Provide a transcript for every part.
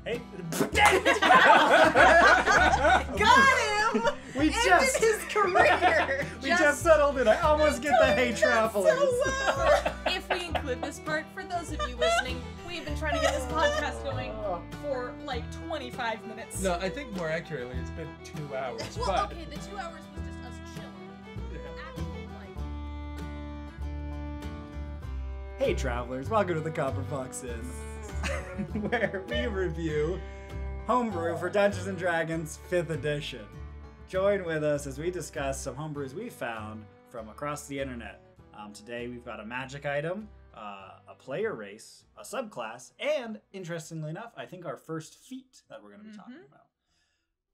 Hey. Got him! We just his career. we just settled it. I almost get the hey travelers. So well. If we include this part, for those of you listening, we've been trying to get this podcast going for like 25 minutes. No, I think more accurately, it's been 2 hours. Well, but okay, the 2 hours was just us chilling. Actually, like... Hey travelers, welcome to the Copper Fox Inn, where we review Homebrew for Dungeons & Dragons 5th edition. Join with us as we discuss some homebrews we found from across the internet. Today we've got a magic item, a player race, a subclass, and, interestingly enough, I think our first feat that we're going to be talking about.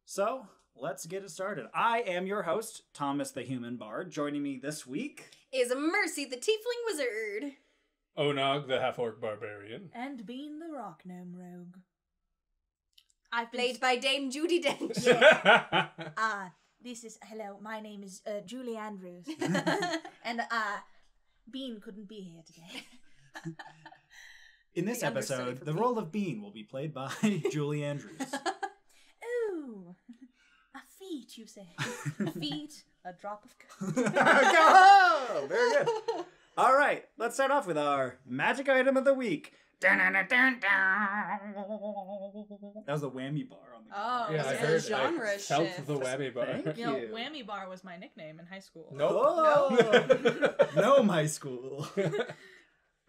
So, let's get it started. I am your host, Thomas the Human Bard. Joining me this week Is Mercy the Tiefling Wizard. Onog, the half-orc barbarian. And Bean the Rock Gnome Rogue. I've been... Played by Dame Judi Dench. Hello, my name is Julie Andrews. And, Bean couldn't be here today. in this The understudy episode, for the Bean. role of Bean will be played by Julie Andrews. Ooh, a feat, you say? A feat, a drop of Go! Very good. All right, let's start off with our magic item of the week. That was the whammy bar on the Oh, Yeah, I It's a heard. genre I felt shift. the whammy bar. Thank You know, you. Whammy Bar was my nickname in high school. Nope. Oh. No, my school.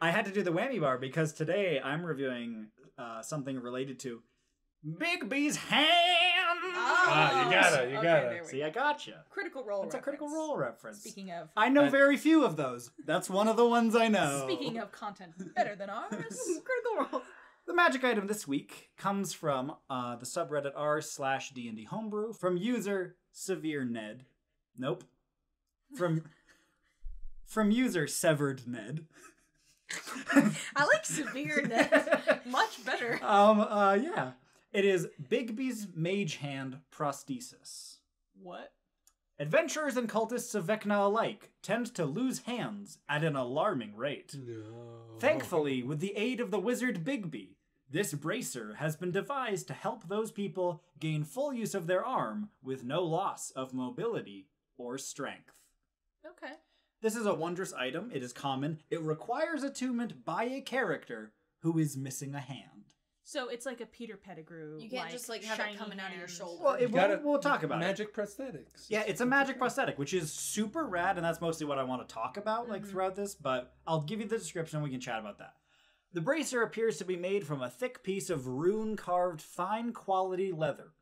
I had to do the whammy bar because today I'm reviewing something related to Bigby's hand. Ah, you gotta. there we See, go. I gotcha. Critical Role It's a critical reference. role reference. Speaking of... I know very few of those. That's one of the ones I know. Speaking of content better than ours. Critical Role. The magic item this week comes from the subreddit r/D&D Homebrew from user Severe Ned. Nope. From user Severed Ned. I like Severe Ned much better. Yeah. It is Bigby's Mage Hand Prosthesis. What? Adventurers and cultists of Vecna alike tend to lose hands at an alarming rate. No. Thankfully, with the aid of the wizard Bigby, this bracer has been devised to help those people gain full use of their arm with no loss of mobility or strength. Okay. This is a wondrous item. It is common. It requires attunement by a character who is missing a hand. So it's like a Peter Pettigrew. You can't just have it coming out of your shoulder. Well, Gotta- we'll talk about it. Magic prosthetics. Yeah, it's a magic prosthetic, which is super rad, and that's mostly what I want to talk about throughout this, but I'll give you the description and we can chat about that. The bracer appears to be made from a thick piece of rune-carved fine-quality leather,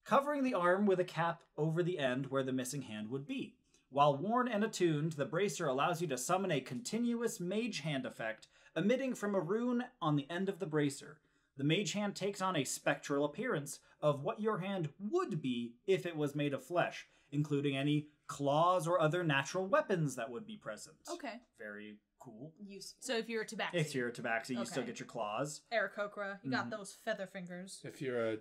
covering the arm with a cap over the end where the missing hand would be. While worn and attuned, the bracer allows you to summon a continuous mage hand effect emitting from a rune on the end of the bracer. The mage hand takes on a spectral appearance of what your hand would be if it was made of flesh, including any claws or other natural weapons that would be present. Okay. Very cool. Useful. So if you're a tabaxi, If you're a tabaxi, you still Okay. get your claws. Aarakocra, you got those feather fingers. If you're a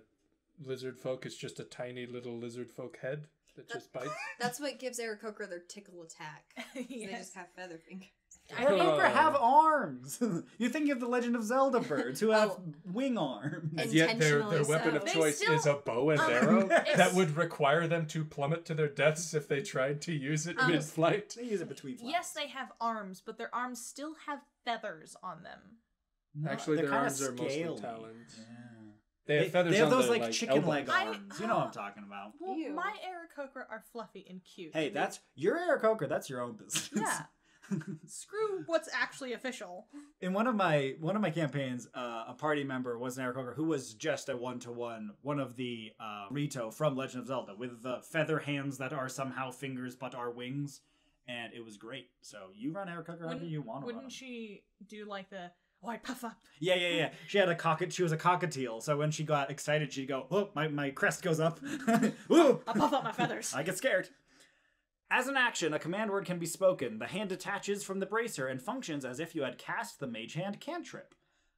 lizard folk, it's just a tiny little lizard folk head that just bites. That's what gives Aarakocra their tickle attack. They Yes. just have feather fingers. Aarakocra have arms! You think of the Legend of Zelda birds, who have Oh. wing arms. And yet their Intentionally weapon of so. They choice still- is a bow and arrow Yes. that would require them to plummet to their deaths if they tried to use it mid-flight. They use it between flights. Yes, they have arms, but their arms still have feathers on them. No, Actually, they're their kinda arms are mostly scaly. talons. Yeah. They have feathers they have on those their, like chicken elbow. leg arms. You know what I'm talking about. Well, Ew. my Aarakocra are fluffy and cute. Hey, that's your Aarakocra. That's your own business. Yeah. Screw what's actually official. In one of my campaigns, a party member was an Aarakocra who was just a one-to-one, one of the Rito from Legend of Zelda, with the feather hands that are somehow fingers but are wings, and it was great. So you run Aarakocra however you want to run Wouldn't them. she do like the, oh, I puff up? Yeah. She had she was a cockatiel, so when she got excited, she'd go, oh, my crest goes up. Ooh, I puff up my feathers. I get scared. As an action, a command word can be spoken. The hand detaches from the bracer and functions as if you had cast the Mage Hand cantrip.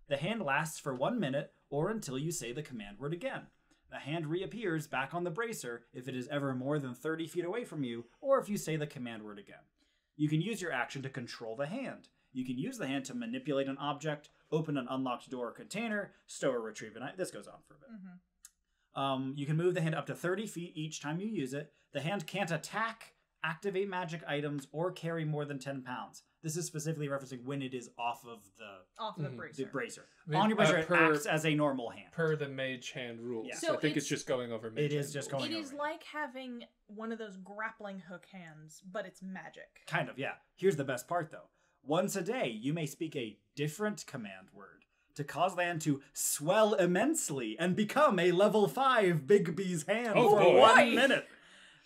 The hand lasts for 1 minute or until you say the command word again. The hand reappears back on the bracer if it is ever more than 30 feet away from you, or if you say the command word again. You can use your action to control the hand. You can use the hand to manipulate an object, open an unlocked door or container, stow or retrieve an item. This goes on for a bit. You can move the hand up to 30 feet each time you use it. The hand can't attack, activate magic items, or carry more than 10 pounds. This is specifically referencing when it is off of the bracer. I mean, On your bracer, it acts as a normal hand. Per the mage hand rules. Yeah. So I think it's just going over mage It is hand just rules. going It over is it. like having one of those grappling hook hands, but it's magic. Kind of, yeah. Here's the best part, though. Once a day, you may speak a different command word to cause the hand to swell immensely and become a level 5 Bigby's hand for boy. 1 minute.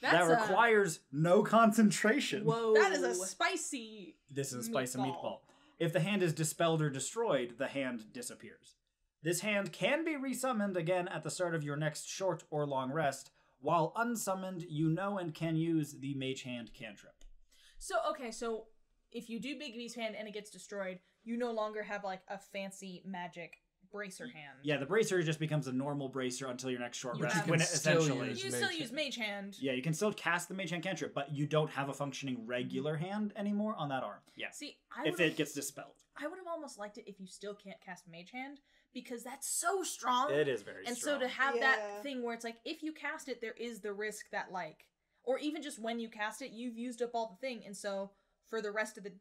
That's that requires no concentration. Whoa. That is a spicy. This is a spice and meatball. If the hand is dispelled or destroyed, the hand disappears. This hand can be resummoned again at the start of your next short or long rest. While unsummoned, you know and can use the Mage Hand cantrip. So if you do Bigby's hand and it gets destroyed, you no longer have like a fancy magic bracer hand. Yeah, the bracer just becomes a normal bracer until your next short You rest. have- When it You still essentially, use You still use Mage hand. yeah, you can still cast the Mage Hand cantrip, but you don't have a functioning regular hand anymore on that arm. Yeah, See, if it gets dispelled, I would have almost liked it if you still can't cast Mage hand, because that's so strong. it is very And strong. so to have Yeah. that thing where it's like, if you cast it, there is the risk that like, or even just when you cast it, you've used up all the thing, and so for the rest of the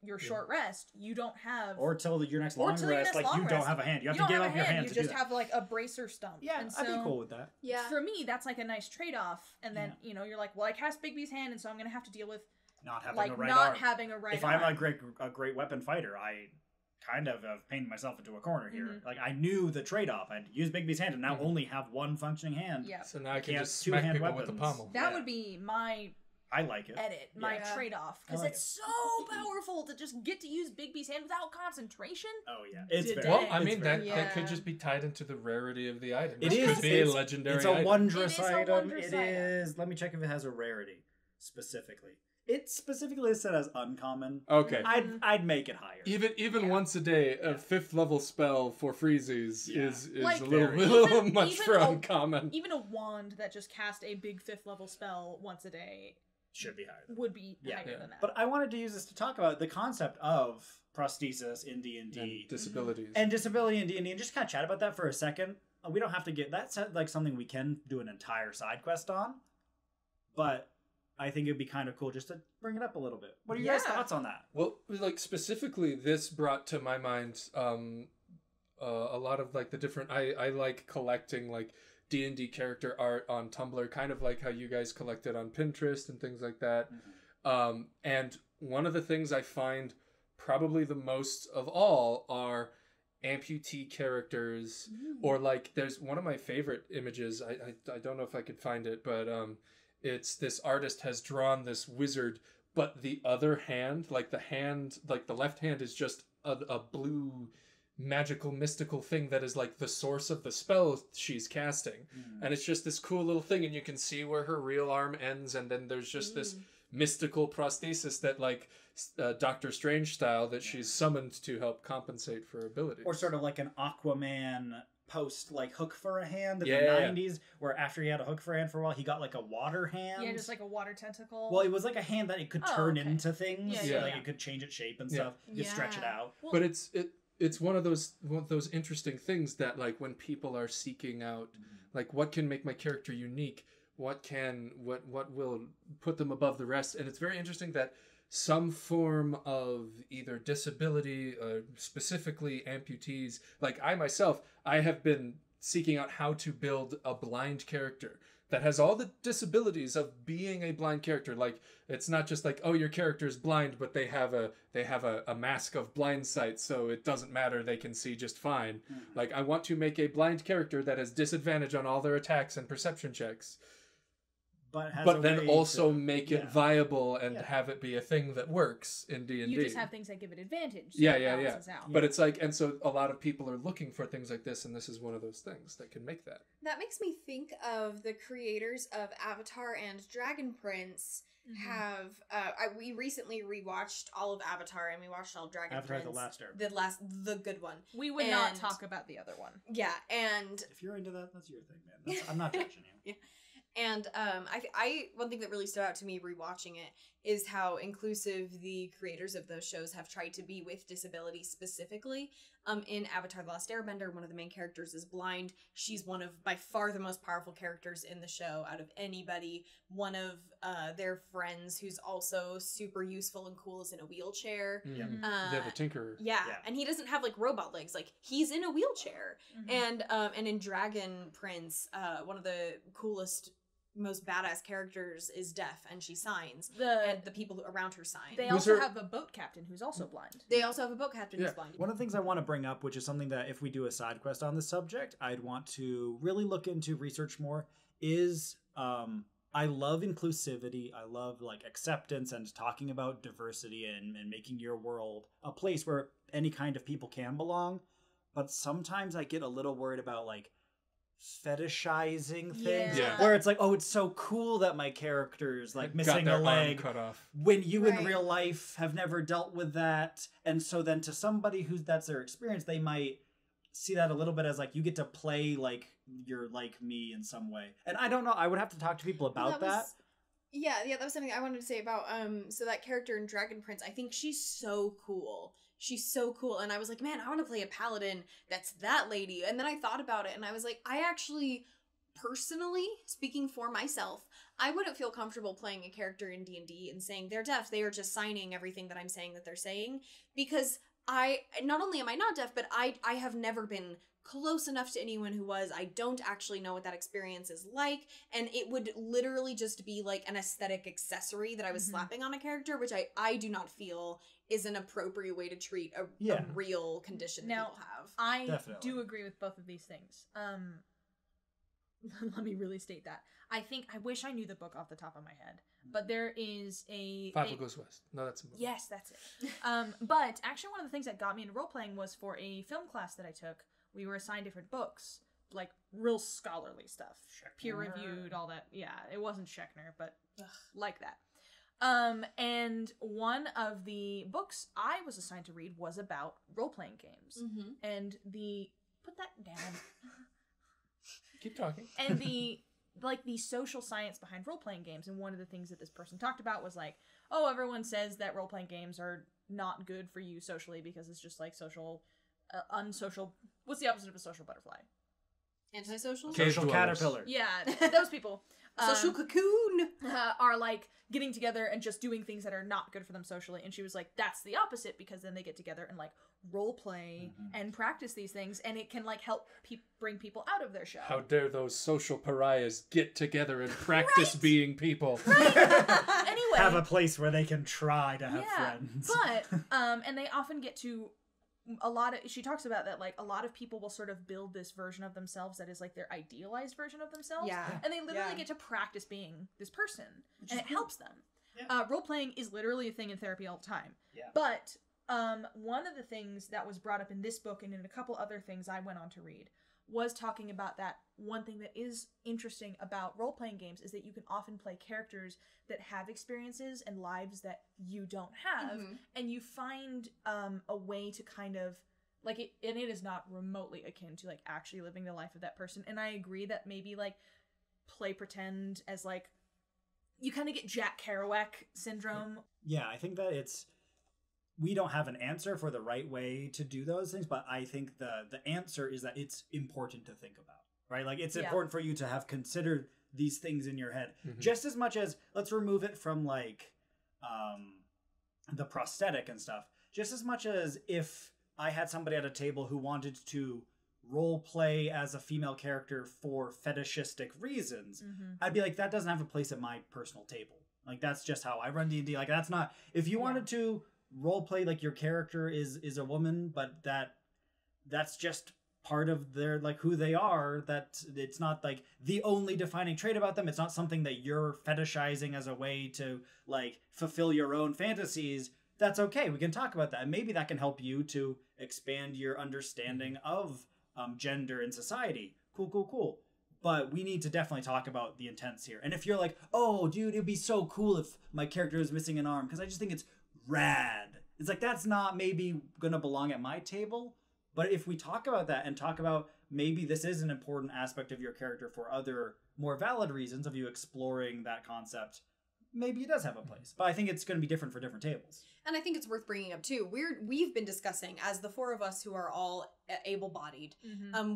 your short rest, you don't have or till your next or long till your rest, next like long you don't rest. have a hand. You have don't to give have up a your hand. hand You to just do that. have like a bracer stump. Yeah, and I'd be so cool with that. Yeah. for me, that's like a nice trade-off. And then you're like, well, I cast Bigby's hand, and so I'm gonna have to deal with Not having like a right not arm. having a right If arm. I'm a great weapon fighter, I kind of have painted myself into a corner here. Mhm. Like I knew the trade-off. I'd use Bigby's hand and now Mhm. only have one functioning hand. Yeah, So now I can Can't just smack two-hand people with a weapons. pommel. that Yeah. would be my I like it. edit, my Yeah. trade-off, I because like it's so powerful to just get to use Bigby's hand without concentration. Oh yeah, it's Today. very. Well, I it's mean, very- that could Yeah. just be tied into the rarity of the item. It This is. could be a It's- legendary It's a item. wondrous It is a item. wondrous It item. is. Let me check if it has a rarity specifically. It specifically is said as uncommon. Okay. I'd make it higher. Even once a day, a 5th level spell for freezies Yeah. is Like, a little, very- little even- much even for a- uncommon. Even a wand that just cast a big 5th level spell once a day Should be higher. would be Yeah. higher Yeah. than that. But I wanted to use this to talk about the concept of prosthesis in And D&D disabilities. and disability in D&D, and just kind of chat about that for a second. We don't have to get that's like something we can do an entire side quest on, but I think it'd be kind of cool just to bring it up a little bit. What are your guys' Yeah. thoughts on that? Well, like specifically, this brought to my mind a lot of like the different. I like collecting like D&D character art on Tumblr, kind of like how you guys collected on Pinterest and things like that. And one of the things I find probably the most of all are amputee characters, or like there's one of my favorite images. I don't know if I could find it, but it's this artist has drawn this wizard, but the other hand, like the left hand is just a blue magical mystical thing that is like the source of the spell she's casting. And it's just this cool little thing, and you can see where her real arm ends, and then there's just this mystical prosthesis that like Doctor Strange style that she's summoned to help compensate for abilities. Or sort of like an Aquaman post like hook for a hand in Yeah. the 90s, where after he had a hook for a hand for a while, he got like a water hand. yeah, just like a water tentacle. Well, it was like a hand that it could Oh, turn okay. into things. Yeah, so yeah, like yeah. it could change its shape and Yeah. stuff. You could stretch it Yeah. out. Well, But it's one of those interesting things that like when people are seeking out like what can make my character unique, what will put them above the rest, and it's very interesting that some form of either disability, specifically amputees, like I myself, I have been seeking out how to build a blind character that has all the disabilities of being a blind character. Like it's not just like, oh, your character is blind, but they have a mask of blind sight, so it doesn't matter, they can see just fine. Like I want to make a blind character that has disadvantage on all their attacks and perception checks, But then way also to- make it yeah. viable and Yeah. have it be a thing that works in D&D. you just have things that give it advantage. So Yeah, it yeah. balances out. But it's like, and so a lot of people are looking for things like this, and this is one of those things that can make that. That makes me think of the creators of Avatar and Dragon Prince have we recently rewatched all of Avatar, and we watched all of Dragon Avatar: Prince. The Last Airbender. the good one. We would not And- talk about the other one. Yeah, and If you're into that, that's your thing, man. I'm not judging you. And I one thing that really stood out to me rewatching it is how inclusive the creators of those shows have tried to be with disability specifically. In Avatar: The Last Airbender, one of the main characters is blind. She's one of, by far, the most powerful characters in the show out of anybody. One of their friends who's also super useful and cool is in a wheelchair. They have a tinker. Yeah, and he doesn't have like robot legs. Like, he's in a wheelchair. And in Dragon Prince, one of the coolest, most badass characters is deaf, and she signs. And the people around her sign. They also have a boat captain who's also blind. They also have a boat captain who's blind. One of the things I want to bring up, which is something that if we do a side quest on this subject, I'd want to really look into, research more, is I love inclusivity. I love like acceptance and talking about diversity and making your world a place where any kind of people can belong. But sometimes I get a little worried about like fetishizing things where it's like, oh, it's so cool that my character's like missing a leg cut off when you in real life have never dealt with that. And so then to somebody who's that's their experience, they might see that a little bit as like, you get to play like you're like me in some way. And I don't know, I would have to talk to people about that. Yeah, that was something I wanted to say about so that character in Dragon Prince, I think she's so cool. She's so cool. And I was like, man, I want to play a paladin that's that lady. And then I thought about it and I was like, I actually, personally, speaking for myself, I wouldn't feel comfortable playing a character in D&D and saying they're deaf. They are just signing everything that I'm saying that they're saying. Because not only am I not deaf, but I have never been close enough to anyone who was. I don't actually know what that experience is like, and it would literally just be like an aesthetic accessory that I was slapping on a character, which I do not feel is an appropriate way to treat a real condition that people have. I do agree with both of these things. Let me really state that. I wish I knew the book off the top of my head, but there is Five Goes West. No, that's a book. Yes, that's it. But actually one of the things that got me into role-playing was for a film class that I took. We were assigned different books, like real scholarly stuff, peer-reviewed, all that. Yeah, it wasn't Schechner, but like that. And one of the books I was assigned to read was about role-playing games. And put that down. Keep talking. And the social science behind role-playing games. And one of the things that this person talked about was like, oh, everyone says that role-playing games are not good for you socially because it's just like unsocial. What's the opposite of a social butterfly? Antisocial? Social caterpillar. Yeah, those people. Social cocoon! Are like getting together and just doing things that are not good for them socially. And she was like, that's the opposite, because then they get together and like role play and practice these things, and it can like help bring people out of their shell. How dare those social pariahs get together and practice being people. Anyway, have a place where they can try to have friends. But and they often get to she talks about that, like a lot of people will sort of build this version of themselves that is like their idealized version of themselves. And they literally get to practice being this person, and it helps them. Role-playing is literally a thing in therapy all the time. But one of the things that was brought up in this book and in a couple other things I went on to read was talking about that one thing that is interesting about role-playing games is that you can often play characters that have experiences and lives that you don't have, and you find a way to kind of like it, and it is not remotely akin to like actually living the life of that person. And I agree that maybe like play pretend as like you kind of get Jack Kerouac syndrome. Yeah, I think that we don't have an answer for the right way to do those things, but I think the answer is that it's important to think about, right? Like it's important for you to have considered these things in your head, just as much as, let's remove it from like the prosthetic and stuff, just as much as if I had somebody at a table who wanted to role play as a female character for fetishistic reasons, I'd be like, that doesn't have a place at my personal table. Like that's just how I run D&D. Like that's not, if you wanted to role play like your character is a woman, but that's just part of their like who they are, that it's not like the only defining trait about them. It's not something that you're fetishizing as a way to like fulfill your own fantasies. That's okay. We can talk about that, and maybe that can help you to expand your understanding of gender in society. Cool. But we need to definitely talk about the intents here. And if you're like, oh dude, it'd be so cool if my character was missing an arm because I just think it's rad, it's like that's not maybe gonna belong at my table. But if we talk about that and talk about maybe this is an important aspect of your character for other more valid reasons of you exploring that concept, maybe it does have a place. But I think it's going to be different for different tables. And I think it's worth bringing up too. We've been discussing, as the four of us who are all able-bodied,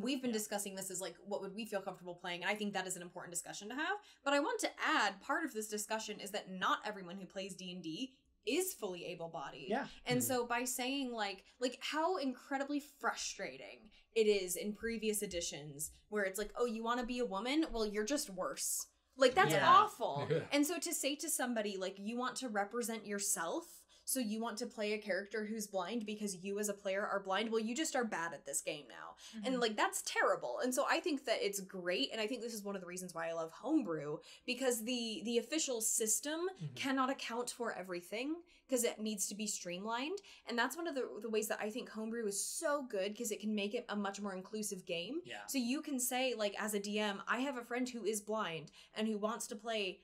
we've been discussing this as like, what would we feel comfortable playing? And I think that is an important discussion to have. But I want to add, part of this discussion is that not everyone who plays D&D is fully able-bodied. Yeah. And so by saying like how incredibly frustrating it is in previous editions where it's like, oh, you want to be a woman? Well, you're just worse. Like, that's awful. Yeah. And so to say to somebody, like, you want to represent yourself, so you want to play a character who's blind because you as a player are blind, well, you just are bad at this game now. And, like, that's terrible. And so I think that it's great, and I think this is one of the reasons why I love Homebrew, because the official system cannot account for everything, because it needs to be streamlined. And that's one of the ways that I think Homebrew is so good, because it can make it a much more inclusive game. Yeah. So you can say, like, as a DM, I have a friend who is blind and who wants to play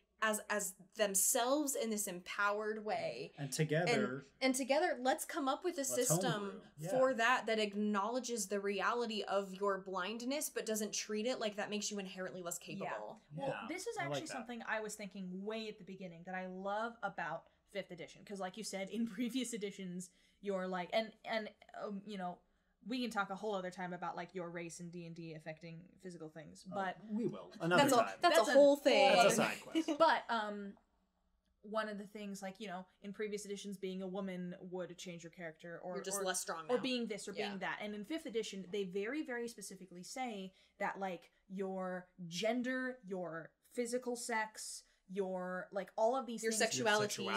as themselves in this empowered way. And together... And together, let's come up with a system for that acknowledges the reality of your blindness, but doesn't treat it like that makes you inherently less capable. Yeah. Well, this is actually something I was thinking way at the beginning that I love about 5th edition. Because like you said, in previous editions, you're like... And you know... We can talk a whole other time about like your race and D&D affecting physical things, but we will another time. That's a whole thing. That's a side quest. But one of the things, like, you know, in previous editions, being a woman would change your character, or you're just less strong now. Or being this or being that. And in 5th edition, they very, very specifically say that like your gender, your physical sex, your like all of these things, sexuality,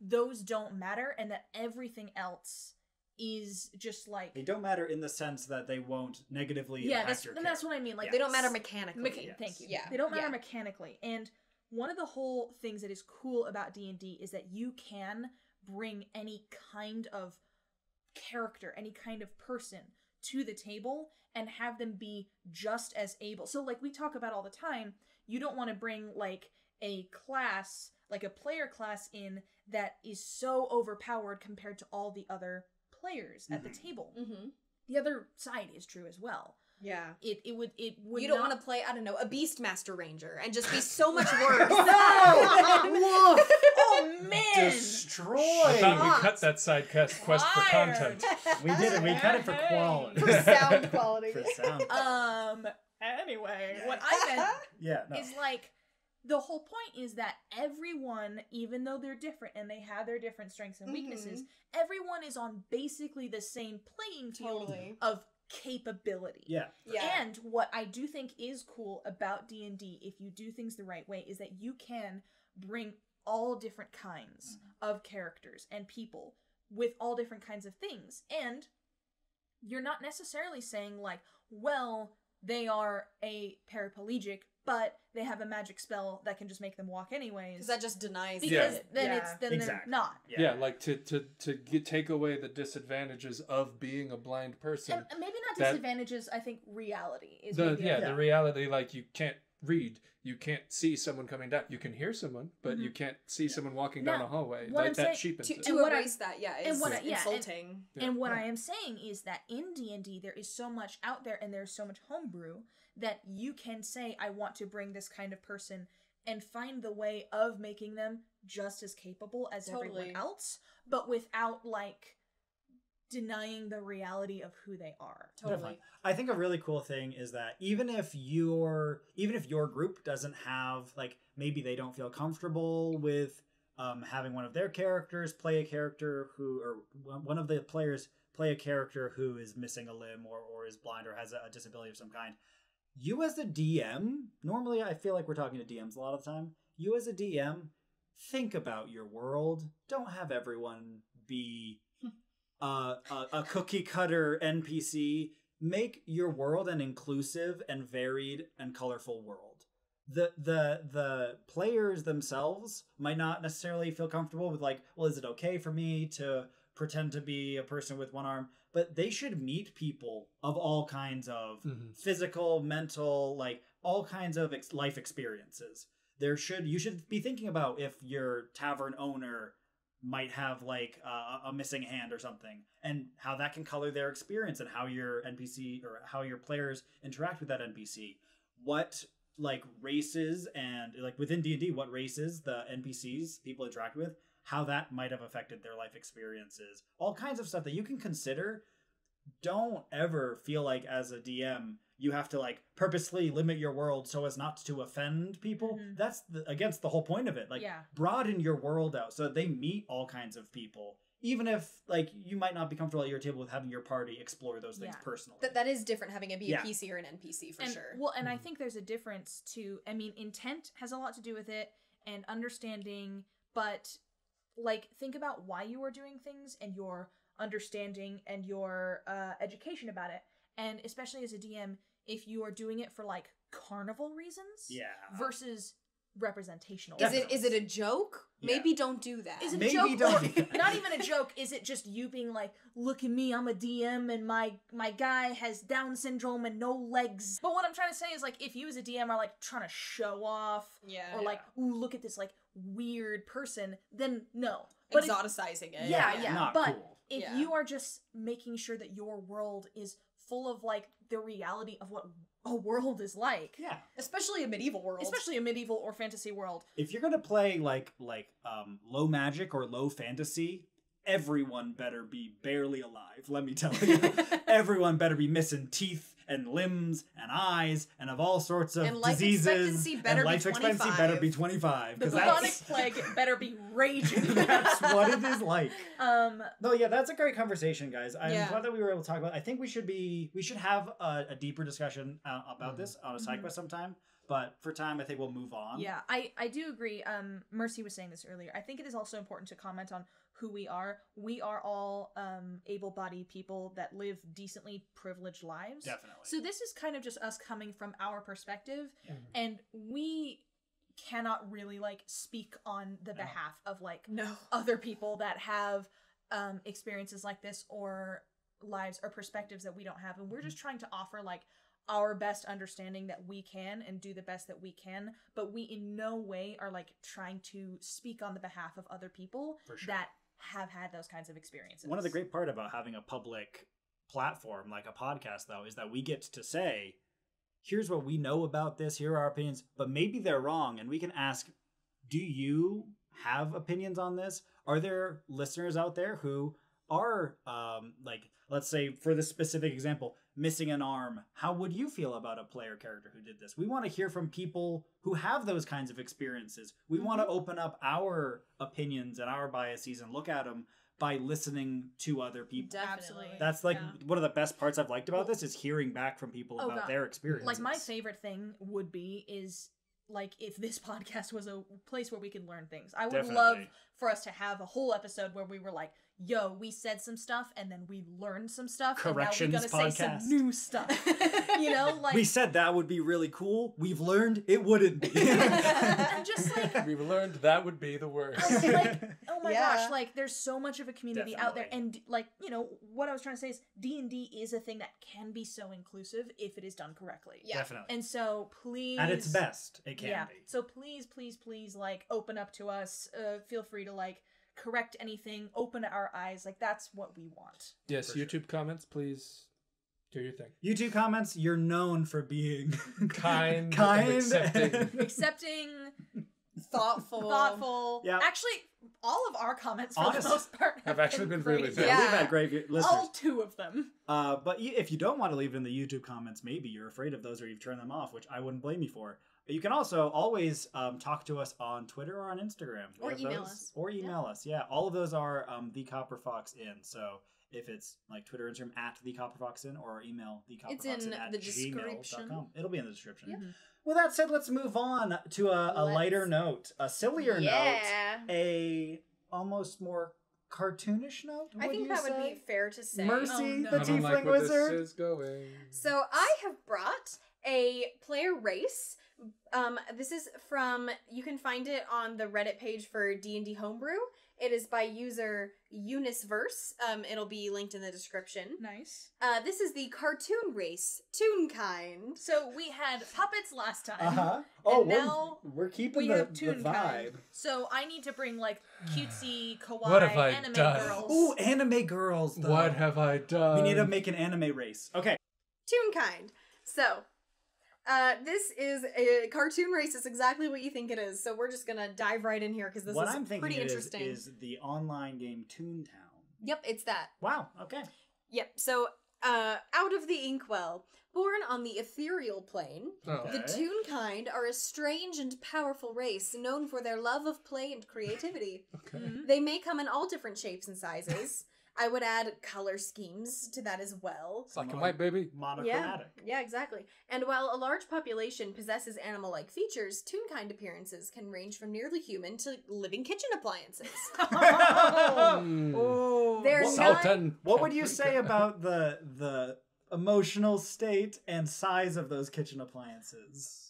those don't matter, and that everything else is just like... They don't matter in the sense that they won't negatively impact your character. That's what I mean. Like they don't matter mechanically. Thank you. Yeah. They don't matter mechanically. And one of the whole things that is cool about D&D is that you can bring any kind of character, any kind of person to the table and have them be just as able. So like we talk about all the time, you don't want to bring like a class, like a player class in that is so overpowered compared to all the other players at the table. The other side is true as well. Yeah. It would you don't want to play, I don't know, a Beastmaster Ranger and just be so much worse. No! Oh man! Destroy! I thought we cut that side quest for content. We did it. We cut it for quality. For sound quality. For sound. Anyway, what I meant is like, the whole point is that everyone, even though they're different and they have their different strengths and weaknesses, everyone is on basically the same playing field of capability. Yeah. And what I do think is cool about D&D, if you do things the right way, is that you can bring all different kinds of characters and people with all different kinds of things. And you're not necessarily saying like, well, they are a paraplegic, but they have a magic spell that can just make them walk anyways. Because that just denies because it. Then they're not. Yeah, like to take away the disadvantages of being a blind person. And maybe not disadvantages, I think reality is the reality, like you can't read, you can't see someone coming down. You can hear someone, but you can't see someone walking down a hallway. Like that cheapens it. To erase that, is insulting. And what I am saying is that in D&D, there is so much out there and there's so much homebrew that you can say, I want to bring this kind of person and find the way of making them just as capable as everyone else, but without like denying the reality of who they are. Definitely. I think a really cool thing is that even if your group doesn't have, like, maybe they don't feel comfortable with having one of their characters play a character who, or one of the players play a character who is missing a limb or is blind or has a disability of some kind, you as the DM, normally I feel like we're talking to DMs a lot of the time, you as a DM, think about your world. Don't have everyone be a cookie cutter NPC. Make your world an inclusive and varied and colorful world. The players themselves might not necessarily feel comfortable with like, well, is it okay for me to pretend to be a person with one arm? But they should meet people of all kinds of physical, mental, like all kinds of life experiences. You should be thinking about if your tavern owner might have like a missing hand or something, and how that can color their experience and how your NPC or how your players interact with that NPC. What like races and like within D&D, what races the NPCs people interact with, how that might have affected their life experiences, all kinds of stuff that you can consider. Don't ever feel like as a DM you have to like purposely limit your world so as not to offend people. That's against the whole point of it. Like broaden your world out so that they meet all kinds of people. Even if like you might not be comfortable at your table with having your party explore those things personally. That is different having it be a PC or an NPC for sure. Well, and I think there's a difference too. I mean, intent has a lot to do with it and understanding, but like think about why you are doing things and your understanding and your education about it. And especially as a DM, if you are doing it for like carnival reasons versus representational. Is it a joke? Maybe don't do that. Is it a joke? Or not even a joke. Is it just you being like, look at me, I'm a DM and my guy has Down syndrome and no legs. But what I'm trying to say is like if you as a DM are like trying to show off or like, ooh, look at this like weird person, then no. But exoticizing it. Yeah. But cool. if you are just making sure that your world is full of like the reality of what a world is like. Yeah. Especially a medieval world. Especially a medieval or fantasy world. If you're gonna play like low magic or low fantasy, everyone better be barely alive, let me tell you. Everyone better be missing teeth and limbs and eyes and of all sorts of diseases. And life expectancy better be 25. The bubonic plague better be raging. That's what it is like. No, yeah, that's a great conversation, guys. I'm glad that we were able to talk about it. I think we should have a deeper discussion about this on a side quest sometime. But for time, I think we'll move on. Yeah, I do agree. Mercy was saying this earlier. I think it is also important to comment on who we are. We are all able-bodied people that live decently privileged lives. Definitely. So this is kind of just us coming from our perspective, and we cannot really like speak on the behalf of like other people that have experiences like this or lives or perspectives that we don't have, and we're just trying to offer like our best understanding that we can and do the best that we can, but we in no way are like trying to speak on the behalf of other people that have had those kinds of experiences. One of the great part about having a public platform like a podcast though is that we get to say, here's what we know about this, here are our opinions, but maybe they're wrong, and we can ask, do you have opinions on this? Are there listeners out there who are like, let's say for this specific example, missing an arm? How would you feel about a player character who did this? We want to hear from people who have those kinds of experiences. We want to open up our opinions and our biases and look at them by listening to other people. Definitely. That's like one of the best parts I've liked about this is hearing back from people about their experiences. Like my favorite thing would be is like if this podcast was a place where we could learn things. I would love for us to have a whole episode where we were like, yo, we said some stuff and then we learned some stuff. Corrections and now we're gonna say some new stuff. You know, like we said that would be really cool. We've learned it wouldn't be. And just like we've learned that would be the worst. Like, oh my gosh, like there's so much of a community out there, and like, you know, what I was trying to say is D&D is a thing that can be so inclusive if it is done correctly. Yeah. Definitely. And so please, at its best, it can be. So please, like open up to us. Feel free to like correct anything, open our eyes. Like that's what we want. Yes, YouTube comments, please do your thing. YouTube comments, you're known for being kind, accepting, thoughtful. Yeah. Actually, all of our comments for the most part have actually been really good. Yeah, we've had great listeners. All 2 of them. But if you don't want to leave it in the YouTube comments, maybe you're afraid of those or you've turned them off, which I wouldn't blame you for. You can also always talk to us on Twitter or on Instagram. Or email us. Or email us, yeah. All of those are The Copper Fox In. So if it's like Twitter, Instagram, at The Copper Fox In, or email thecopperfoxin@gmail.com. It'll be in the description. Mm-hmm. With that said, let's move on to a lighter note. A sillier note. A almost more cartoonish note, I think that would be fair to say. Mercy, the I don't Tiefling like where Wizard. This is going. So I have brought a player race. This is from, you can find it on the Reddit page for D&D Homebrew. It is by user Euniceverse. It'll be linked in the description. Nice. This is the cartoon race, Toonkind. So we had puppets last time. Uh-huh. Oh, and now we're keeping we the have Toonkind. vibe. So I need to bring like cutesy, What have I kawaii anime done? girls. Ooh, anime girls, though. What have I done? We need to make an anime race. Okay. Toonkind. So, This is a cartoon race. It's exactly what you think it is. So we're just gonna dive right in here because this what is I'm thinking pretty it interesting. is the online game Toontown. Yep, it's that. Wow. Okay. Yep. So, out of the inkwell, born on the ethereal plane, Oh. the Toon kind are a strange and powerful race known for their love of play and creativity. Okay. They may come in all different shapes and sizes. I would add color schemes to that as well. Black and white, baby. Monochromatic. Yeah, exactly. And while a large population possesses animal-like features, Toon-kind appearances can range from nearly human to living kitchen appliances. Oh. They're Well, not... Salt and What would you paprika. say about the emotional state and size of those kitchen appliances?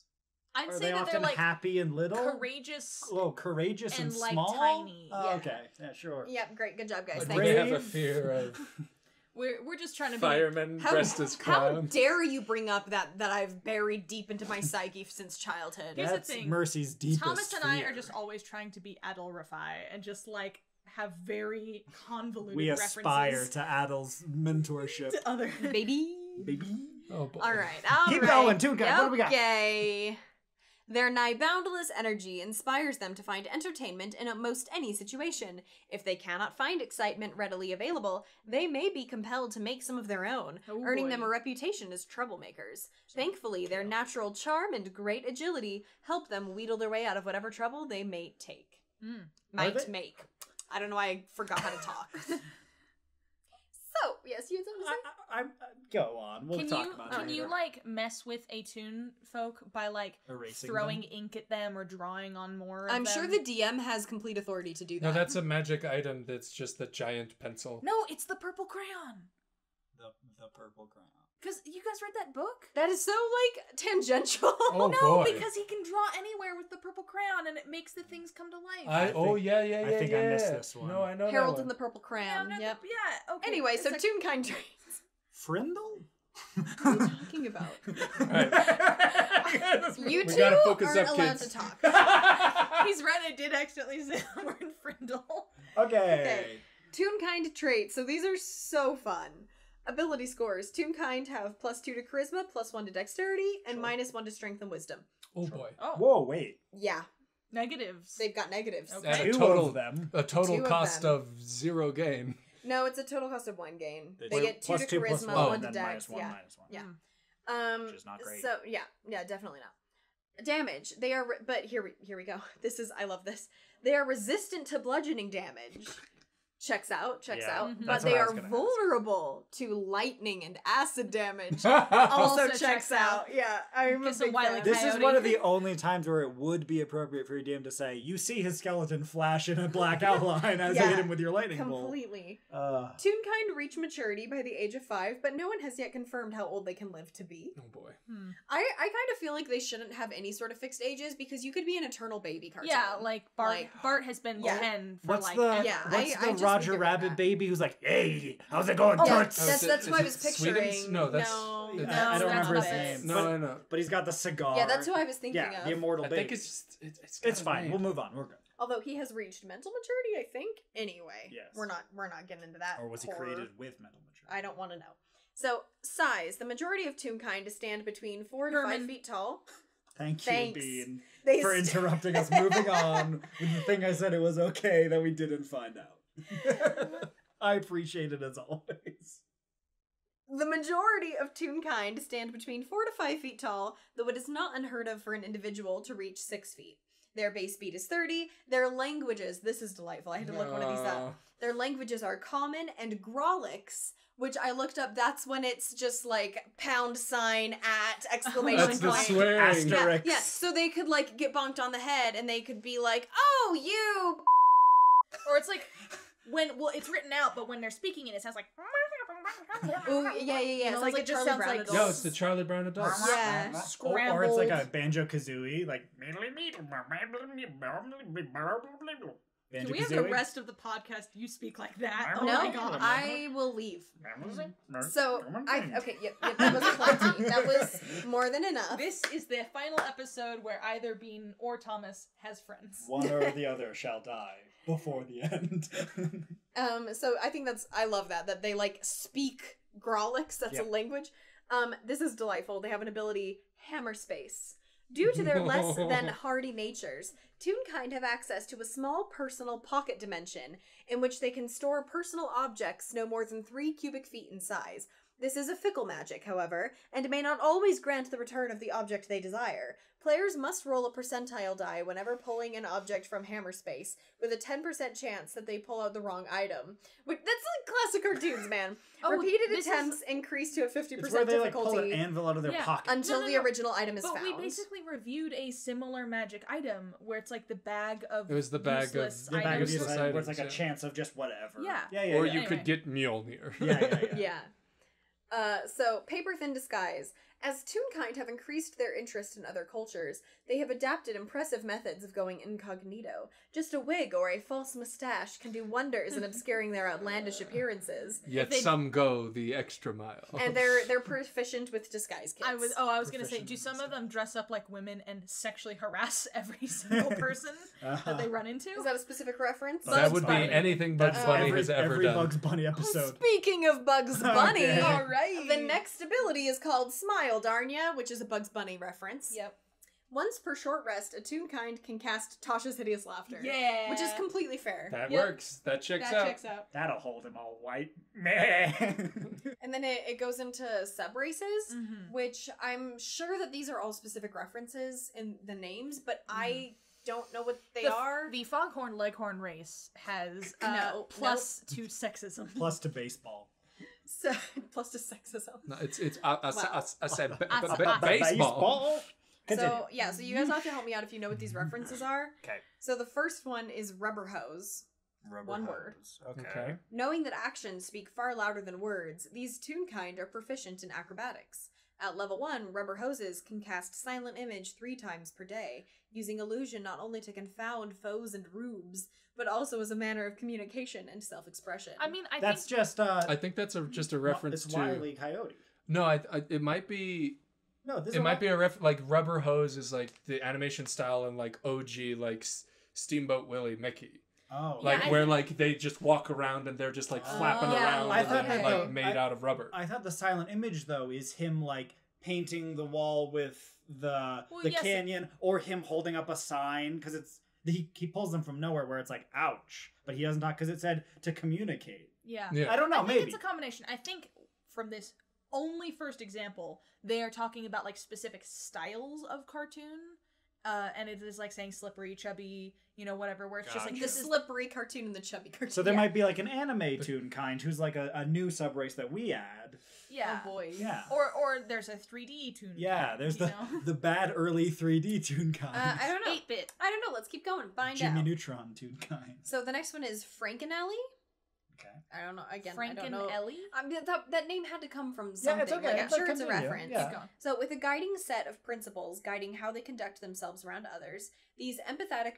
I'd Are say they that often they're like happy and little? courageous. Oh, courageous and like, small? tiny. Oh, Yeah. okay. Yeah, sure. Yep, great. Good job, guys. Like Thank they you. have a fear of We're just trying to be. firemen dressed as How clowns. dare you bring up that I've buried deep into my psyche since childhood? Here's the That's thing. Mercy's deepest Thomas and I fear. are just always trying to be Adolrify and just like have very convoluted We references aspire to Adel's mentorship. to other Baby. Baby. Oh boy. All right. Keep going, Toon Kind. What do we got? Okay. Their nigh boundless energy inspires them to find entertainment in most any situation. If they cannot find excitement readily available, they may be compelled to make some of their own, Oh, earning boy. them a reputation as troublemakers. Thankfully, their natural charm and great agility help them wheedle their way out of whatever trouble they may take. Might they? make. I don't know why I forgot how to talk. So, yes, you had something to say? Go on. We'll talk about it can you later. like mess with a toon folk by like Erasing throwing them? ink at them or drawing on more? Of I'm them? sure the DM has complete authority to do that. No, that's a magic item that's just the giant pencil. No, it's the purple crayon. The purple crown. Because you guys read that book? That is so, like, tangential. Oh, No, boy. because he can draw anywhere with the purple crayon, and it makes the things come to life. I think I missed this one. No, I know Harold that and the one. Purple Yeah, Crayon. no, Yep. yeah. Okay. Anyway, it's so like- Toon kind traits. Frindle? What are you talking about? Right. You We two gotta focus aren't up, allowed kids. to talk. He's right. I did accidentally say the word frindle. Okay. Toon kind traits. So these are so fun. Ability scores. Toon kind have +2 to charisma, +1 to dexterity, and -1 to strength and wisdom. Oh boy. Oh, Whoa, wait. Yeah, negatives. they've got negatives. Okay. At a Two total of them. A total Two of cost them. of 0 gain. No, it's a total cost of 1 gain. They Wait, get 2 to +2 +1, charisma, 1 and to then dex. -1, Yeah. -1. Yeah. Which is not great. So yeah, definitely not. Damage. They are, but here we go. This is, I love this. They are resistant to bludgeoning damage. Checks out. Yeah, But that's they what I was are gonna ask. vulnerable to lightning and acid damage. Oh, Also Also checks checks out. out. Yeah, I'm a Guess a big Wile E. fan. This is Coyote. one of the only times where it would be appropriate for your DM to say, you see his skeleton flash in a black outline as you Yeah, hit him with your lightning bolt. Completely. Uh, Toon kind reach maturity by the age of 5, but no one has yet confirmed how old they can live to be. Oh boy. I kind of feel like they shouldn't have any sort of fixed ages because you could be an eternal baby cartoon. Yeah, like Bart. Like- Bart has been Yeah. 10 for what's like. the Yeah, what's I the just wouldn't Roger give it Rabbit that. baby who's like, hey, how's it going, Oh, toots? Oh, that's is what I it was Sweden's? picturing. No, that's no, it's- I don't that's remember his not name. it. No, but, I know. But he's got the cigar. Yeah, that's who I was thinking Yeah, of. the immortal I baby. think it's just it's got It's a fine. name. We'll move on. We're good. Although he has reached mental maturity, I think. Anyway, Yes. we're not getting into that. Or was he horror. created with mental maturity? I don't want to know. So size: the majority of Toon kind stand between 4 to 5 Herman. feet tall. Thank you, Thanks. Bean, They for st- interrupting us. Moving on with the thing I said it was okay that we didn't find out. I appreciate it as always. The majority of Toon kind stand between 4 to 5 feet tall, though it is not unheard of for an individual to reach 6 feet. Their base speed is 30. Their languages, this is delightful. I had to look one of these up. Their languages are Common and Grolix, which I looked up. That's when it's just like @ exclamation That's the point. swearing. Asterisk. Yeah, so they could like get bonked on the head and they could be like, "Oh, you." Or it's like it's written out, but when they're speaking it sounds like. Ooh, yeah. You know, Sounds like like it just Charlie sounds Brown like adults. No, it's the Charlie Brown adults. Yeah. Or it's like a Scrambled. Banjo Kazooie, like Can we have the rest of the podcast you speak like that? Oh No, my god. I will leave. So, okay, yep, that was plenty. That was more than enough. This is the final episode where either Bean or Thomas has friends. One or the other shall die before the end. So I think I love that they like speak Grolix, that's Yep. a language. This is delightful. They have an ability, Hammer Space. Due to their less than hardy natures, Toonkind have access to a small personal pocket dimension in which they can store personal objects no more than 3 cubic feet in size. This is a fickle magic, however, and may not always grant the return of the object they desire. Players must roll a percentile die whenever pulling an object from Hammer Space, with a 10% chance that they pull out the wrong item. That's like classic cartoons, man. Repeated attempts increase to a 50% it's where they like difficulty pull an anvil out of their pocket until the original item is but found. we basically reviewed a similar magic item where it's like the bag of It was the bag useless of the bag of items. useless items, items, where it's like yeah. a chance of just whatever. Yeah. Or yeah. you Anyway. could get Mjolnir. Yeah. So, Paper Thin Disguise. As Toonkind have increased their interest in other cultures, they have adapted impressive methods of going incognito. Just a wig or a false mustache can do wonders in obscuring their outlandish appearances. Yet some go the extra mile. And they're proficient with disguise kits. I was gonna say, do some of them dress up like women and sexually harass every single person that they run into? Is that a specific reference? That would be Bunny. anything Bugs Bunny has ever every done. Bugs Bunny episode. Speaking of Bugs Bunny, Okay. All right. the next ability is called Smile, darn ya, which is a Bugs Bunny reference. Yep. Once per short rest, a Toonkind can cast Tasha's Hideous Laughter. Yeah. Which is completely fair. That Yep. works. That checks That out. checks out. That'll hold him all white. Meh. And then it goes into sub-races, Mhm. which I'm sure that these are all specific references in the names, but I don't know what they are. The Foghorn Leghorn race has No, plus to sexism. Plus to baseball. So, plus to sexism. No, it's Wow. I said Baseball. baseball. Continue. So, yeah, so you guys have to help me out if you know what these references are. Okay. So the first one is rubber hose. One word. Okay. Knowing that actions speak far louder than words, these Toonkind are proficient in acrobatics. At level 1, rubber hoses can cast Silent Image 3 times per day, using illusion not only to confound foes and rubes, but also as a manner of communication and self-expression. I mean, I That's think just I think that's just a reference it's to. Wile E. Coyote. No, it might be. No, this It might be a like Rubber Hose is like the animation style and like OG like Steamboat Willie Mickey. Oh, Like Yeah, I where think- like they just walk around and they're just like flapping yeah. around I and thought they're, that, like though, made out of rubber. I thought the silent image though is him like painting the wall with the yes. canyon, or him holding up a sign because it's he pulls them from nowhere where it's like ouch, but he doesn't talk because it said to communicate. yeah. Yeah. I don't know, I think maybe. it's a combination. I think from this only first example, they are talking about like specific styles of cartoon. And it is like saying slippery, chubby, whatever, where it's just like the this is slippery cartoon and the chubby cartoon. So there might be like an anime Toonkind who's like a new subrace that we add. yeah. Oh boy. Yeah. Or there's a 3D tune. Yeah, there's you the know? the bad early 3D Toonkind. I don't know. 8-bit. I don't know. Let's keep going. Find Jimmy out. Neutron Toonkind. So the next one is Frankenelli. Okay. I don't know. Again, I Frank don't and know. Ellie. that name had to come from Yeah, something. it's okay. Like, I'm It's like sure it's a continue. reference. Yeah. Keep going. So with a guiding set of principles guiding how they conduct themselves around others, these empathetic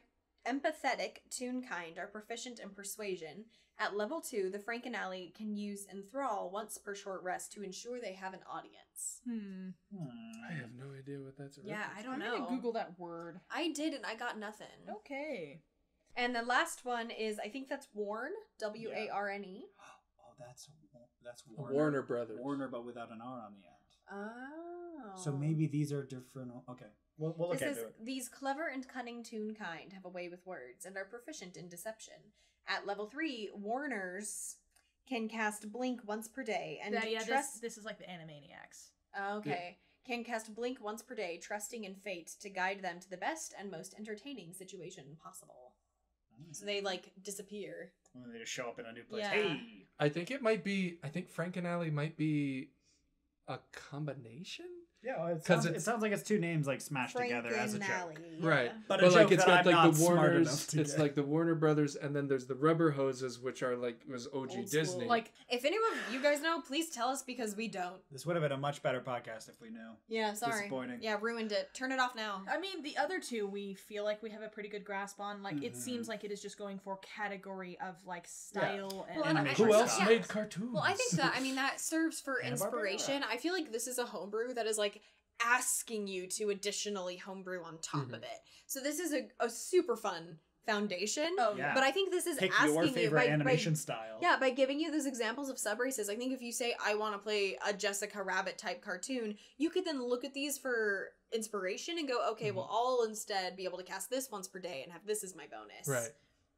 Toonkind are proficient in persuasion. At level 2, the Frankenelli can use enthrall once per short rest to ensure they have an audience. I have no idea what that's. Yeah, I don't I'm know. gonna Google that word. I did and I got nothing. Okay. And the last one is, I think that's Warne, W-A-R-N-E. Oh, that's Warner Brothers. Warner, but without an R on the end. Oh. So maybe these are different. Okay, we'll look This into is, it. these clever and cunning Toonkind have a way with words and are proficient in deception. At level 3, Warners can cast Blink once per day and trust. This is like the Animaniacs. Okay. Can cast Blink once per day, trusting in fate to guide them to the best and most entertaining situation possible. So they like disappear. When they just show up in a new place. Yeah. Hey, I think Frank and Ellie might be a combination. yeah, it 'Cause sounds like it's two names like smashed together as a joke. Frankenelli, Right. But But a like joke it's that got I'm like not the smart Warners. enough to It's get. like the Warner Brothers, and then there's the Rubber Hoses, which are like was OG Old school. Disney. Like If any of you guys know, please tell us because we don't. This would have been a much better podcast if we knew. Yeah, sorry. Disappointing. Yeah, ruined it. Turn it off now. I mean, the other two we feel like we have a pretty good grasp on. Like it seems like it is just going for category of like style and Well, and Animation Who style. else Yeah. made cartoons? Well, I think that serves for Hanna-Barbera. inspiration. I feel like this is a homebrew that is like asking you to additionally homebrew on top of it. So this is a super fun foundation. Oh, Yeah. But I think this is Pick asking your you favorite animation style. Yeah, by giving you those examples of sub races. I think if you say I want to play a Jessica Rabbit type cartoon, you could then look at these for inspiration and go, okay, well, I'll instead be able to cast this once per day and have this as my bonus. Right.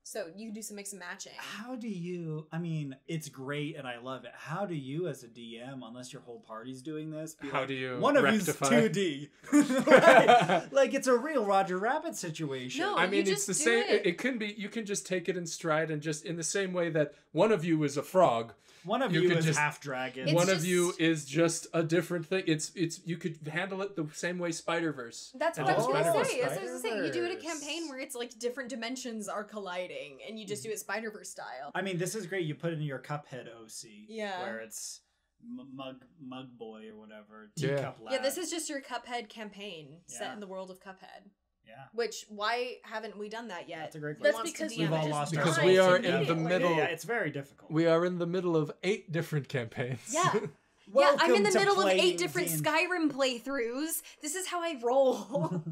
So you can do some mix and matching. How do you, I mean, it's great and I love it. How do you as a DM, unless your whole party's doing this, be How like, do you one of you's rectify? 2D? like it's a real Roger Rabbit situation. No, I you mean, it's just the do same. it. It can be. You can just take it in stride, and just in the same way that one of you is a frog, One of You you could is just- half dragon. It's one of just- you is just a different thing. It's you could handle it the same way Spider-Verse. That's And what I was just gonna Spider-Verse. say. That's what I was gonna say. You do it a Spider-Verse. campaign where it's like different dimensions are colliding, and you just do it Spider-Verse style. I mean, this is great. You put it in your Cuphead OC. Yeah. Where it's Mug Boy or whatever. Yeah. Teacup Lad. Yeah, this is just your Cuphead campaign set Yeah. in the world of Cuphead. Yeah. Which, why haven't we done that yet? That's a great Who place. That's wants to because DM we've it? all just lost Because died we are in immediately. the middle. Yeah, it's very difficult. We are in the middle of 8 different campaigns. Yeah. Yeah, I'm in the middle of 8 different Skyrim playthroughs. This is how I roll.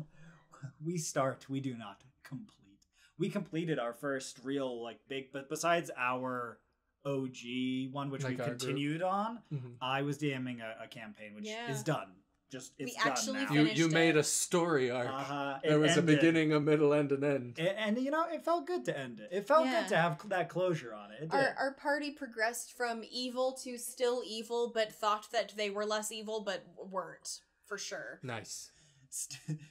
We start, we do not complete. We completed our first real, like, big, but besides our OG one, which Like we our group. continued on, Mhm. I was DMing a campaign, which Yeah. is done. Just, it's We done actually now. finished You made it. a story arc. It There was a ended. beginning, a middle, and an end. And, you know, it felt good to end it. It felt Yeah. good to have that closure on it. It did. Our party progressed from evil to still evil, but thought that they were less evil, but weren't, for sure. Nice.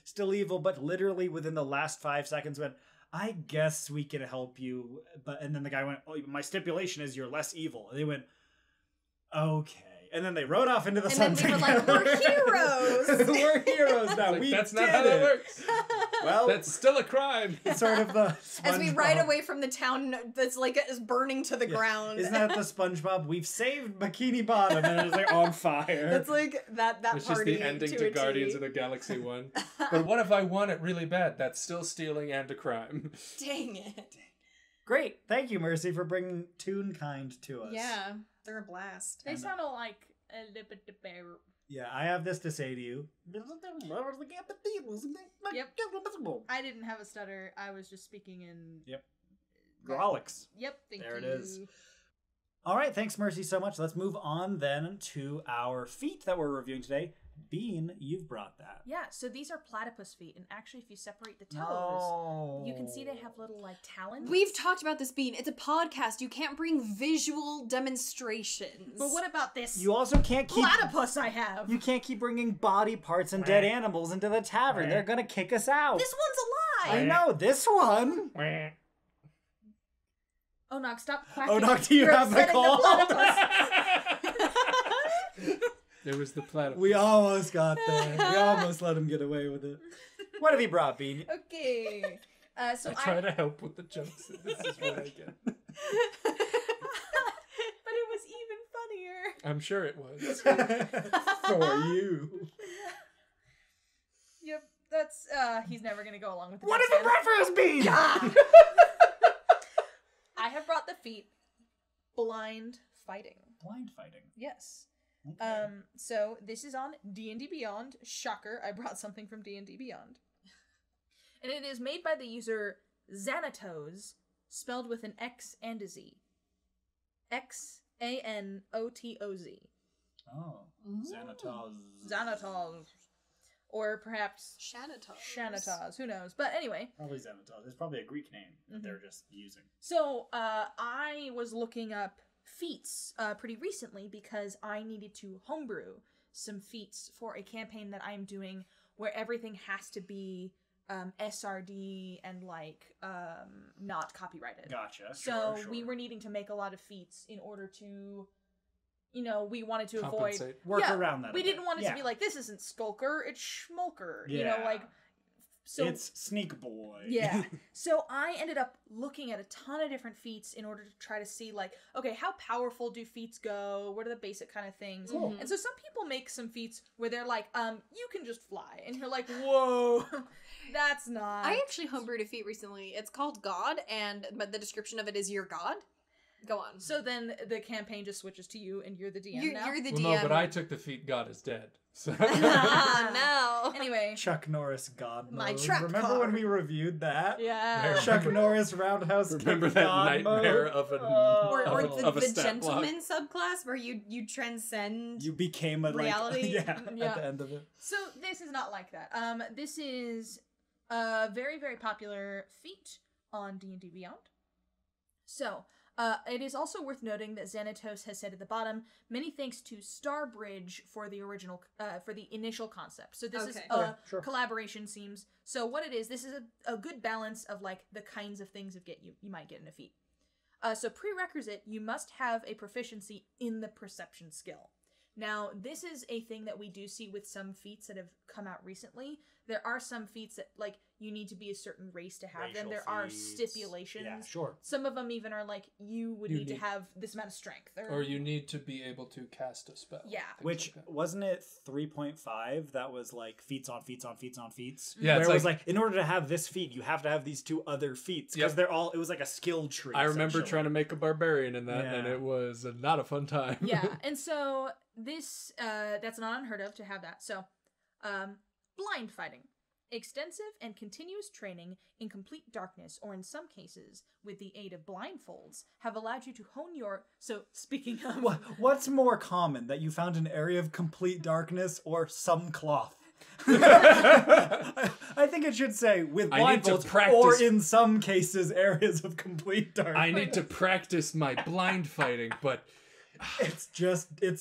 Still evil, but literally within the last 5 seconds went, I guess we can help you. And then the guy went, oh, my stipulation is you're less evil. And they went, okay. And then they rode off into the And then sunset. we were like, we're heroes! We're heroes now. Like, we that's did not how that it. works. Well, That's still a crime. it's sort of the As we ride SpongeBob. away from the town that's like is burning to the Yeah. ground. Isn't that the SpongeBob? We've saved Bikini Bottom, and it's like on fire. That's like that It's just party the ending to to a Guardians T. of the Galaxy 1. But what if I want it really bad? That's still stealing and a crime. Dang it. Great. Thank you, Mercy, for bringing Toonkind to us. Yeah, they're a blast. They sound like a little bit of bear. Yeah, I have this to say to you. Yep. I didn't have a stutter. I was just speaking in. Yep. Grolix. Yep. Thank There it you. is. All right, thanks, Mercy, so much. Let's move on then to our feat that we're reviewing today. Bean, you've brought that. Yeah. So these are platypus feet, and actually, if you separate the toes, No. you can see they have little like talons. We've talked about this, Bean. It's a podcast. You can't bring visual demonstrations. But what about this You also can't keep. platypus I have? You can't keep bringing body parts and dead animals into the tavern. They're gonna kick us out. This one's I alive. know this one. Oh, Nog, stop quacking. Oh, Nog, do you You're have the upsetting call? platypus. There was the platypus. We almost got there. We almost let him get away with it. What have you brought, Bean? Okay. So I try to help with the jokes. This is what I get. But it was even funnier. I'm sure it was. For you. Yep. That's he's never gonna go along with the What jokes have you then. brought for us, Bean? I have brought the feat blind fighting. Blind fighting. Yes. Okay. So this is on D&D Beyond. Shocker, I brought something from D&D Beyond. And it is made by the user Xanatos, spelled with an X and a Z. Xanotoz. Oh. Xanatos. Xanatos. Or perhaps Shanatos. Shanatos, who knows. But anyway, Probably Xanatos. It's probably a Greek name that they're just using. so I was looking up feats pretty recently because I needed to homebrew some feats for a campaign that I'm doing where everything has to be SRD and like not copyrighted. Gotcha. So sure. we were needing to make a lot of feats in order to, you know, we wanted to avoid Compensate. Work around that. We a didn't bit. want it Yeah. to be like this isn't Skulker, it's Schmulker. You know, Yeah. like so it's Sneak Boy. yeah. So I ended up looking at a ton of different feats in order to try to see like, okay, how powerful do feats go? What are the basic kind of things? Cool. And so some people make some feats where they're like, you can just fly. And you're like, whoa, that's not. I actually homebrewed a feat recently. It's called God, but the description of it is your God. Go on. So then the campaign just switches to you, and you're the DM now. You're the Well, DM. no, but I took the feat. God is dead. So. No. Anyway. Chuck Norris God My mode. truck Remember car. when we reviewed that? Yeah. Chuck Norris Roundhouse Remember Kick that God nightmare mode? of an Or of a the stat block. gentleman subclass where you transcend. You became a Reality? Like, yeah, Yeah. at the end of it. So this is not like that. This is a very, very popular feat on D&D Beyond. So, it is also worth noting that Xanatos has said at the bottom, many thanks to Starbridge for the original, for the initial concept. So this is a Okay, sure. collaboration seems. So what it is, this is a good balance of like the kinds of things you might get in a feat. So prerequisite, you must have a proficiency in the perception skill. Now, this is a thing that we do see with some feats that have come out recently. There are some feats that, like, you need to be a certain race to have them. Racial There are feats. stipulations. Yeah, sure. Some of them even are like, you would need to have this amount of strength. Or you need to be able to cast a spell. Yeah. things Which, like that. wasn't it 3.5 that was like feats on feats on feats on feats? Yeah, Where it's it was like, in order to have this feat, you have to have these 2 other feats. Because Yep. they're all, it was like a skill tree. I remember essentially. trying to make a barbarian in that, and Yeah. it was not a fun time. Yeah, and so this, that's not unheard of to have that. So, blind fighting. Extensive and continuous training in complete darkness, or in some cases, with the aid of blindfolds, have allowed you to hone your... So, speaking of... What's more common, that you found an area of complete darkness or some cloth? I think it should say with I need to blindfolds, practice- or in some cases, areas of complete darkness. I need to practice my blind fighting, but It's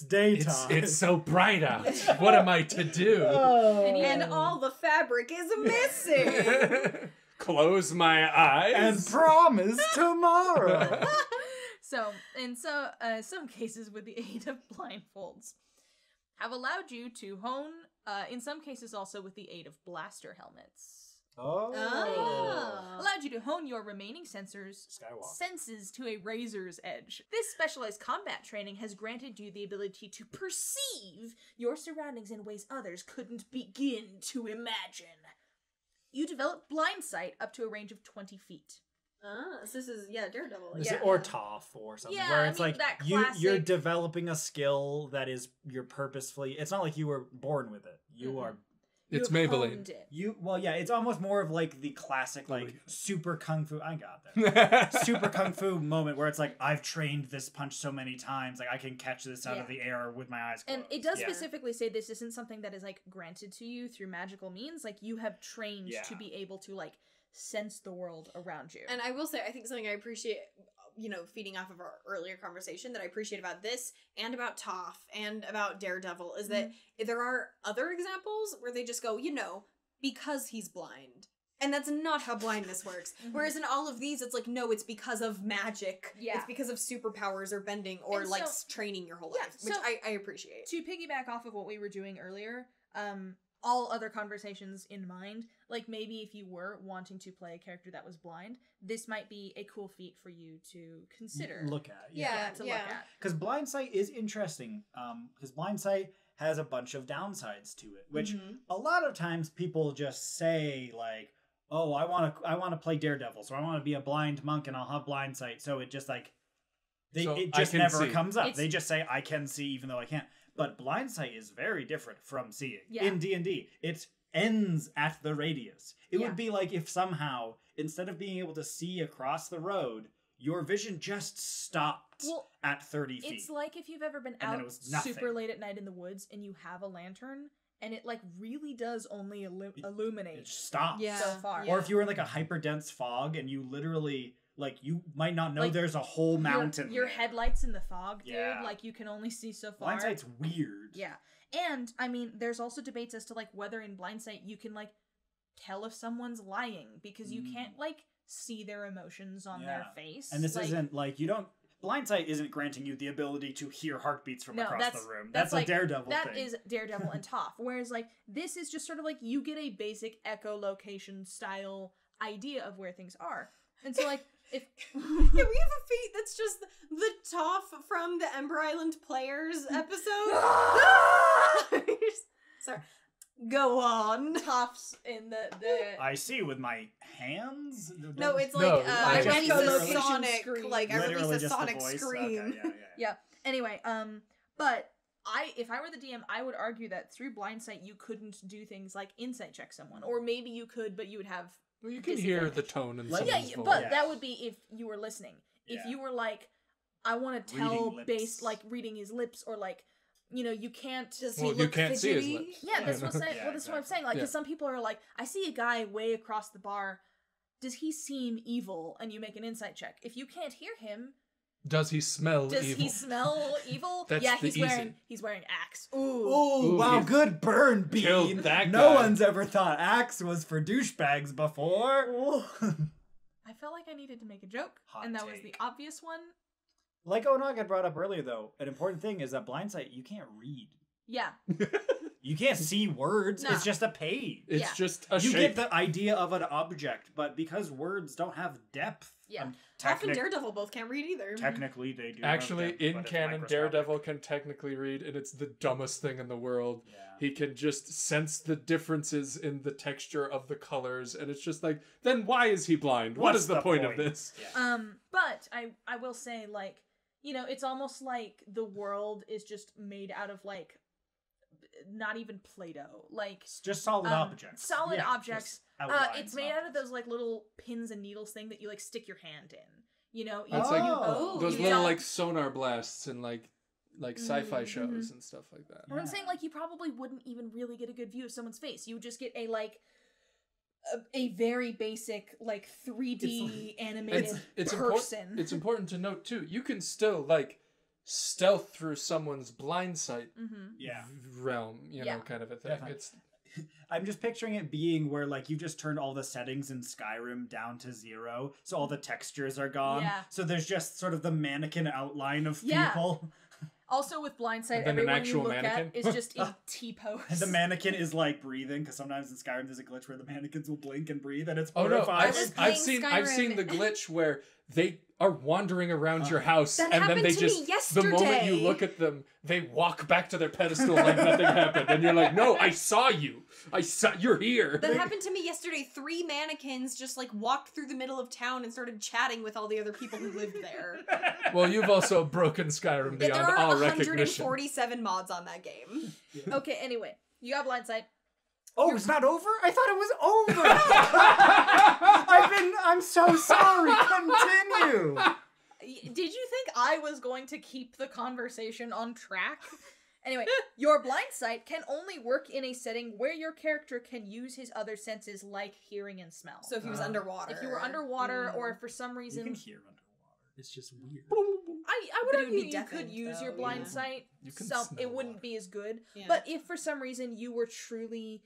daytime. it's so bright out. What am I to do? And all the fabric is missing. Close my eyes and promise tomorrow. So, in some cases with the aid of blindfolds, have allowed you to hone, in some cases also with the aid of blaster helmets. Oh. Allowed you to hone your remaining senses to a razor's edge. This specialized combat training has granted you the ability to perceive your surroundings in ways others couldn't begin to imagine. You develop blind sight up to a range of 20 feet. So this is, Daredevil. Is Yeah. it, or TOF or something, Yeah, where I it's mean, like that you're classic- developing a skill that is you're purposefully. It's not like you were born with it. You are. It's You have Maybelline. honed it. It's almost more of like the classic like super kung fu. I got there. Super kung fu moment where it's like I've trained this punch so many times, like I can catch this out of the air with my eyes closed. And it does specifically say this isn't something that is like granted to you through magical means. Like you have trained to be able to like sense the world around you. And I will say, I think something I appreciate, feeding off of our earlier conversation that I appreciate about this and about Toph and about Daredevil is that there are other examples where they just go, because he's blind. And that's not how blindness works. Whereas in all of these, it's like, no, it's because of magic. Yeah. It's because of superpowers or bending or And like so- training your whole Yeah, life, which so- I appreciate. To piggyback off of what we were doing earlier, all other conversations in mind, like maybe if you were wanting to play a character that was blind, this might be a cool feat for you to consider. Look at. Look at. Because blind sight is interesting. Because blind sight has a bunch of downsides to it, which a lot of times people just say like, "Oh, I want to play Daredevil, so I want to be a blind monk and I'll have blind sight." So it just like it just never comes up. They just say I can see even though I can't. But blind sight is very different from seeing. Yeah. In D&D, it ends at the radius. It would be like if somehow instead of being able to see across the road, your vision just stopped at 30 feet. It's like if you've ever been And then out it was nothing. super late at night in the woods and you have a lantern and it like really does only illuminate It stops. so far. Or if you were in like a hyper dense fog and you literally like you might not know Like, there's a whole mountain. Your there. headlights in the fog, dude. Yeah. Like you can only see so far. Blind sight's weird. Yeah. And I mean, there's also debates as to like whether in blind sight you can like tell if someone's lying because you can't like see their emotions on their face. And this like, isn't like you don't. Blind sight isn't granting you the ability to hear heartbeats from across the room. That's like, a Daredevil That thing. is Daredevil and Toph. Whereas like this is just sort of like you get a basic echolocation style idea of where things are. And so like if Can we have a feat that's just the Toph from the Ember Island Players episode? Sorry. Go on. Tufts in the I see with my hands. No, it's No, like I I release a literally- sonic, scream. like I Literally release a just the sonic voice? scream. Okay, yeah. Anyway, but if I were the DM, I would argue that through blind sight you couldn't do things like insight check someone, or maybe you could, but you would have. Well, you can hear the tone in Like- someone's Yeah, voice. but Yeah. that would be if you were listening. If Yeah. you were like, I want to tell Reading lips. based like reading his lips, or like, you can't. Does Well, he you look can't see his fidgety? lips. Yeah, that's what I'm saying. Yeah, Well, that's what I'm exactly. saying. Like, Yeah. because some people are like, I see a guy way across the bar. Does he seem evil? And you make an insight check. If you can't hear him, Does he smell does evil? he smell evil? That's yeah, the he's wearing axe. Ooh. Oh, Ooh, wow, he good burn, Bean. killed that No guy. one's ever thought axe was for douchebags before. I felt like I needed to make a joke, Hot and that was the take. obvious one. Like Onog had brought up earlier, though, an important thing is that blindsight, you can't read. Yeah. You can't see words. No. It's just a page. It's Yeah. just a You shape. get the idea of an object, but because words don't have depth, Yeah. Toph and Daredevil both can't read either. technically they do. have Actually, depth, in but it's canon, microscopic. Daredevil can technically read, and it's the dumbest thing in the world. Yeah. He can just sense the differences in the texture of the colors, and it's just like, then why is he blind? What What's is the point of this? Yeah. But I will say, like, it's almost like the world is just made out of, like, not even Play-Doh. Like, It's just solid objects. Solid Yeah, objects. just outlines It's made out of objects. those, like, little pins and needles thing that you, like, stick your hand in. It's Oh. like those you little don't- like sonar blasts and like sci-fi shows and stuff like that. And I'm saying, like, you probably wouldn't even really get a good view of someone's face. You would just get a, like, a very basic, like, 3D animated It's person. important. It's important to note too. You can still like stealth through someone's blind sight Yeah. realm, Yeah. kind of a thing. Definitely. It's I'm just picturing it being where, like, you just turned all the settings in Skyrim down to 0, so all the textures are gone. Yeah. So there's just sort of the mannequin outline of Yeah. people. Also, with blindsight, And then an everyone you actual look mannequin? at is just in T-pose. And the mannequin is, like, breathing, because sometimes in Skyrim there's a glitch where the mannequins will blink and breathe, and it's oh no! horrifying. was I've playing I've seen Skyrim. the glitch where they are wandering around your house, That and then happened they to just me the moment you yesterday. look at them, they walk back to their pedestal like nothing happened, and you're like, "No, I saw you. I saw you're here." That happened to me yesterday. 3 mannequins just like walked through the middle of town and started chatting with all the other people who lived there. Well, you've also broken Skyrim There beyond are all recognition. 147 mods on that game. Okay, anyway, you got blindsight. Oh, it's not over? I thought it was over! I'm so sorry. Continue! Did you think I was going to keep the conversation on track? Anyway, your blind sight can only work in a setting where your character can use his other senses like hearing and smell. So if he was underwater. if you were underwater or if for some You reason... can hear underwater. It's just weird. I would But it would argue be you could deafened, use though, your blind yeah. sight. You can It smell wouldn't water. be as good. Yeah. But if for some reason you were truly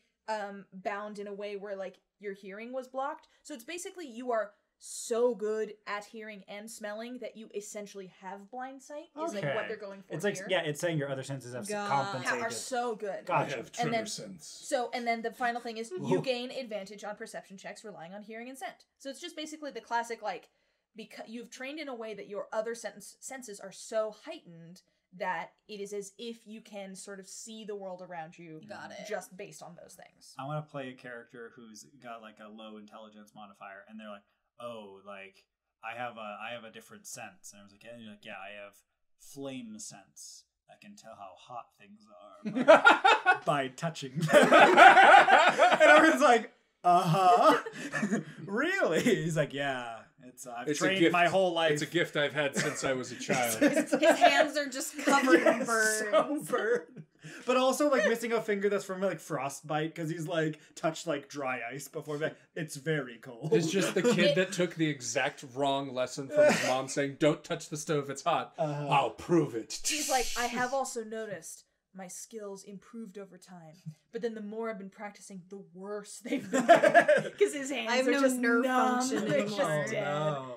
bound in a way where like your hearing was blocked, so it's basically you are so good at hearing and smelling that you essentially have blind sight is like what they're going for It's like, here. yeah, it's saying your other senses have God. compensated. Are so good. Gotcha. I have And then- tremor sense. So, and then the final thing is you Whoa. gain advantage on perception checks relying on hearing and scent. So it's just basically the classic, like, because you've trained in a way that your other senses are so heightened that it is as if you can sort of see the world around you Got it. just based on those things. I want to play a character who's got like a low intelligence modifier, and they're like, "Oh, like I have a different sense," and I was like, "Yeah, I have flame sense. I can tell how hot things are by touching them." And I was like, really? He's like, "Yeah, I've It's a trained gift. my whole life." It's a gift I've had since I was a child. His hands are just covered in Yes, burns. so burned. But also like missing a finger that's from like frostbite because he's like touched like dry ice before. It's very cold. It's just the kid that took the exact wrong lesson from his mom saying, "Don't touch the stove, it's hot." I'll prove it. He's like, I have also noticed my skills improved over time, but then the more I've been practicing, the worse they've been because his hands I have are no just nerve numb. function They're anymore. just dead. no.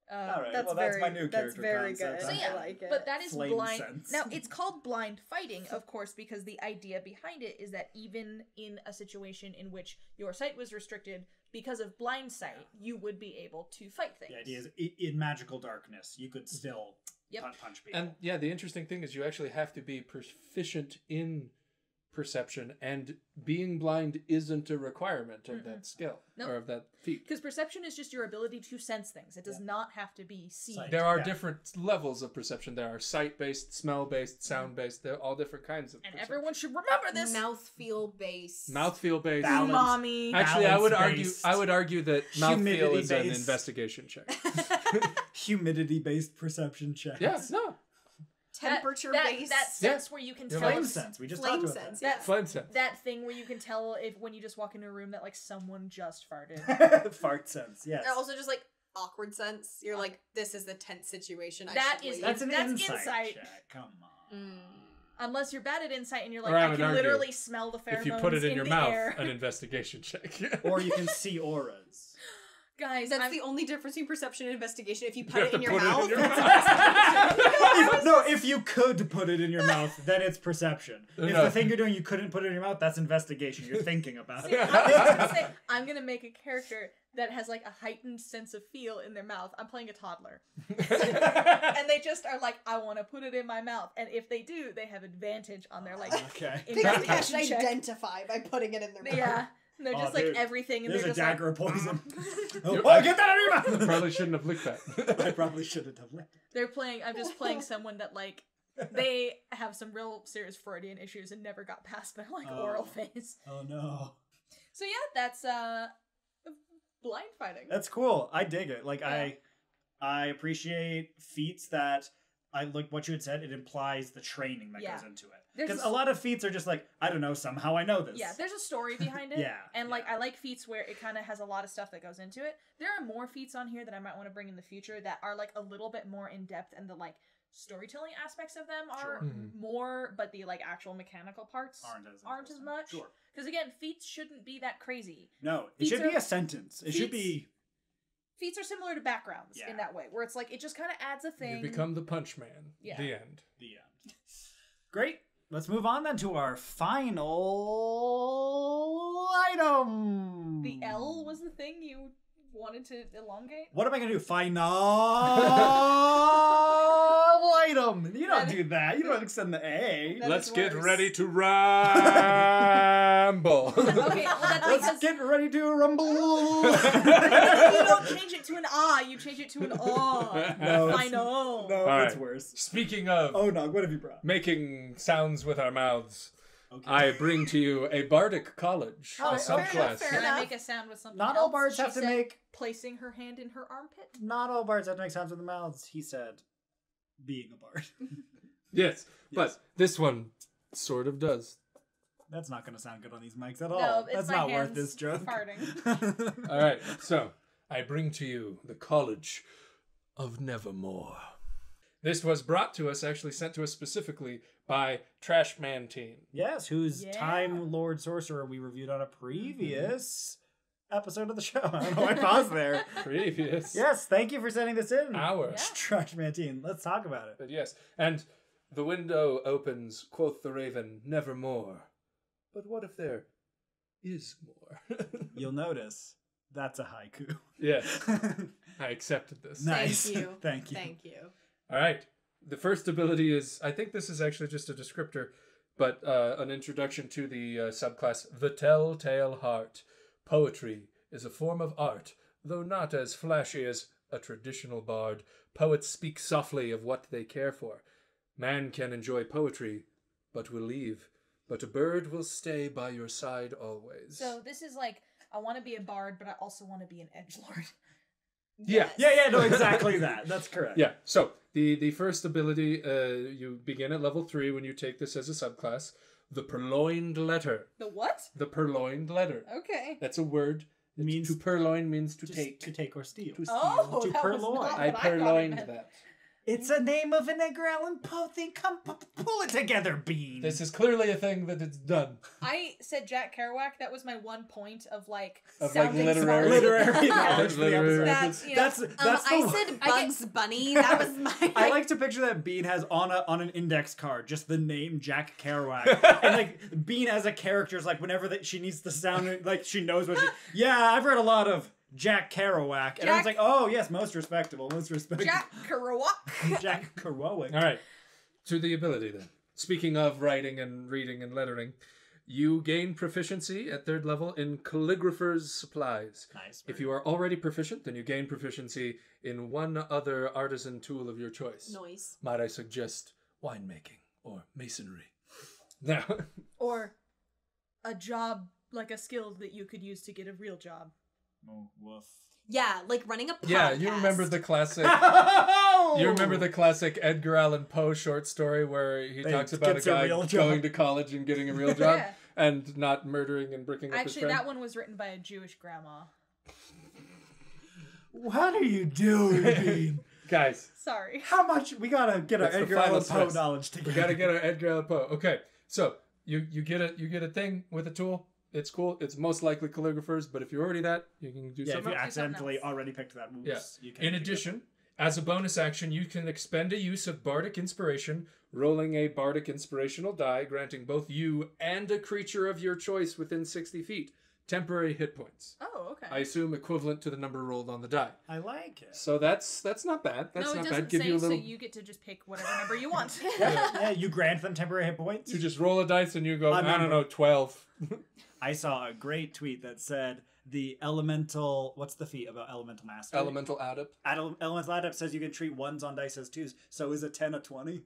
All right, That's well, that's my very- new that's character very concept. good. So yeah, I like it. but that is Flame blind. sense. Now it's called blind fighting, of course, because the idea behind it is that even in a situation in which your sight was restricted because of blind sight, you would be able to fight things. The idea is in magical darkness, you could still Yep. punch people. And yeah, the interesting thing is you actually have to be proficient in perception, and being blind isn't a requirement of that skill or of that feat. Because perception is just your ability to sense things. It does not have to be seen. There are different levels of perception. There are sight-based, smell-based, sound-based. They're all different kinds of perception. Everyone should remember this. Mouthfeel based. Mouthfeel-based. Umami. Actually, I would argue that mouthfeel is an Humidity-based. investigation check. Humidity-based perception checks. Yeah, no. Temperature based. That sense where you can tell. Flame sense. We just talked about sense. that. Yeah. Flame sense. That thing where you can tell if when you just walk into a room that like someone just farted. Fart sense, yes. And also just like awkward sense. You're like, this is a tense situation. That's an insight check. Come on. Unless you're bad at insight and you're like, Or I I would can argue, literally smell the pheromones If you put it in your the mouth, air. an investigation check. Or you can see auras. Guys, That's the only difference between perception and investigation. If you You put have it to in your put it mouth. in your mouth. If you could put it in your mouth, then it's perception. If the thing you're doing you couldn't put it in your mouth, that's investigation. You're thinking about See, it. I was gonna say, I'm gonna make a character that has like a heightened sense of feel in their mouth. I'm playing a toddler. And they just are like, I want to put it in my mouth. And if they do, they have advantage on their like Okay. They can investigation check. identify by putting it in their mouth. Yeah. And they're just like dude, everything and There's they're a just dagger like, of poison. You- Get that out of your mouth! Probably shouldn't have licked that. I probably shouldn't have licked it. I'm just playing someone that like they have some real serious Freudian issues and never got past their like oral phase. Oh no. So yeah, that's blind fighting. That's cool. I dig it. Like Yeah. I appreciate feats that I like what you had said, it implies the training that Yeah. goes into it. There's Because a a lot of feats are just like, I don't know, somehow I know this. Yeah, there's a story behind it. Yeah, And like yeah. I like feats where it kind of has a lot of stuff that goes into it. There are more feats on here that I might want to bring in the future that are like a little bit more in depth, and the like storytelling aspects of them are more, but the like actual mechanical parts aren't as much. Sure. Because again, feats shouldn't be that crazy. No, it Feats should be are- a sentence. It should be Feats are similar to backgrounds Yeah. in that way, where it's like it just kind of adds a thing. You become the punch man. Yeah. The end. the end. Great. Let's move on then to our final item. The L was the thing you wanted to elongate. What am I going to do? Final item. You don't do that. You don't extend the A. That Let's is get worse. ready to ramble. Okay, well that's Let's because get ready to rumble. you don't change it to an ah, you change it to an oh. No, I know. No, All it's right. worse. Speaking of Oh no, what have you brought? making sounds with our mouths, Okay. I bring to you a bardic college, Oh, a fair enough, subclass. fair Can I enough. make a sound with something Not else? all bards She have to said, make. placing her hand in her armpit. Not all bards have to make sounds with their mouths. He said, being a bard. Yes, but this one sort of does. That's not going to sound good on these mics at all. No, it's That's my not worth hands this joke. farting. All right, so I bring to you the College of Nevermore. This was brought to us, actually sent to us specifically by Trash Man Teen. Yes, who's Yeah. Time Lord Sorcerer we reviewed on a previous episode of the show. I don't know why I paused there. Previous Yes, thank you for sending this in. hour. Yeah. Trash Mantine. Let's talk about it. But yes, and the window opens, quoth the raven, nevermore. But what if there is more? You'll notice that's a haiku. Yes, I accepted this. Nice. Thank you. Thank you. Thank you. All right. The first ability is, I think this is actually just a descriptor, but an introduction to the subclass, the Telltale Heart. Poetry is a form of art, though not as flashy as a traditional bard. Poets speak softly of what they care for. Man can enjoy poetry, but will leave. But a bird will stay by your side always. So this is like, I want to be a bard, but I also want to be an edgelord. Yeah. Yeah, no, exactly that. That's correct. Yeah, so the first ability, you begin at level 3 when you take this as a subclass. The Purloined Letter. The what? The Purloined Letter. Okay. That's a word. Means to purloin means to Just take. to take or steal. To steal. Oh, To that was purloin. not I what thought it purloined meant. that. It's a name of an Edgar Allan Poe thing. Come pull it together, Bean. This is clearly a thing that it's done. I said Jack Kerouac. That was my one point of like Of, like, sounding literary- smart. literary knowledge for the Literary- episode. That's, you know, That's the I one. said Bugs Bunny. That was my. I like to picture that Bean has on an index card just the name Jack Kerouac, and like Bean as a character is like whenever she needs to sound like she knows what she. Yeah, I've read a lot of Jack Kerouac, and I was like, oh yes, most respectable. Jack Kerouac. Jack Kerouac. All right, to the ability then. Speaking of writing and reading and lettering, You gain proficiency at 3rd level in calligrapher's supplies. Nice. If you are already proficient, then you gain proficiency in one other artisan tool of your choice. Noise. Might I suggest winemaking or masonry? Now, Or a job, like a skill that you could use to get a real job. Oh, woof. Yeah, like running a podcast. yeah, you remember the classic. You remember the classic Edgar Allan Poe short story where he talks about a gets a guy real job. going to college and getting a real job Yeah. and not murdering and bricking up his Actually, friend? that one was written by a Jewish grandma. What are you doing? Guys, Sorry. How much we gotta get our That's the Edgar final Allan Poe stress. knowledge together? we gotta get our Edgar Allan Poe. Okay, so you get a thing with a tool. It's cool. It's most likely calligraphers, but if you're already that, you can do Yeah, if something you else. accidentally else. already picked that, oops, Yeah. you can In addition, as a bonus action, you can expend a use of Bardic Inspiration, rolling a Bardic Inspirational die, granting both you and a creature of your choice within 60 feet temporary hit points. Oh, okay. I assume equivalent to the number rolled on the die. I like it. So that's not bad. That's no, it not doesn't bad. Give say, you a little. so you get to just pick whatever number you want. Yeah, you grant them temporary hit points. You just roll a dice and you go, I don't number. know, 12. I saw a great tweet that said the elemental. What's the feat about elemental mastery? Elemental adept. Elemental adept says you can treat ones on dice as twos. So is a 10 a 20?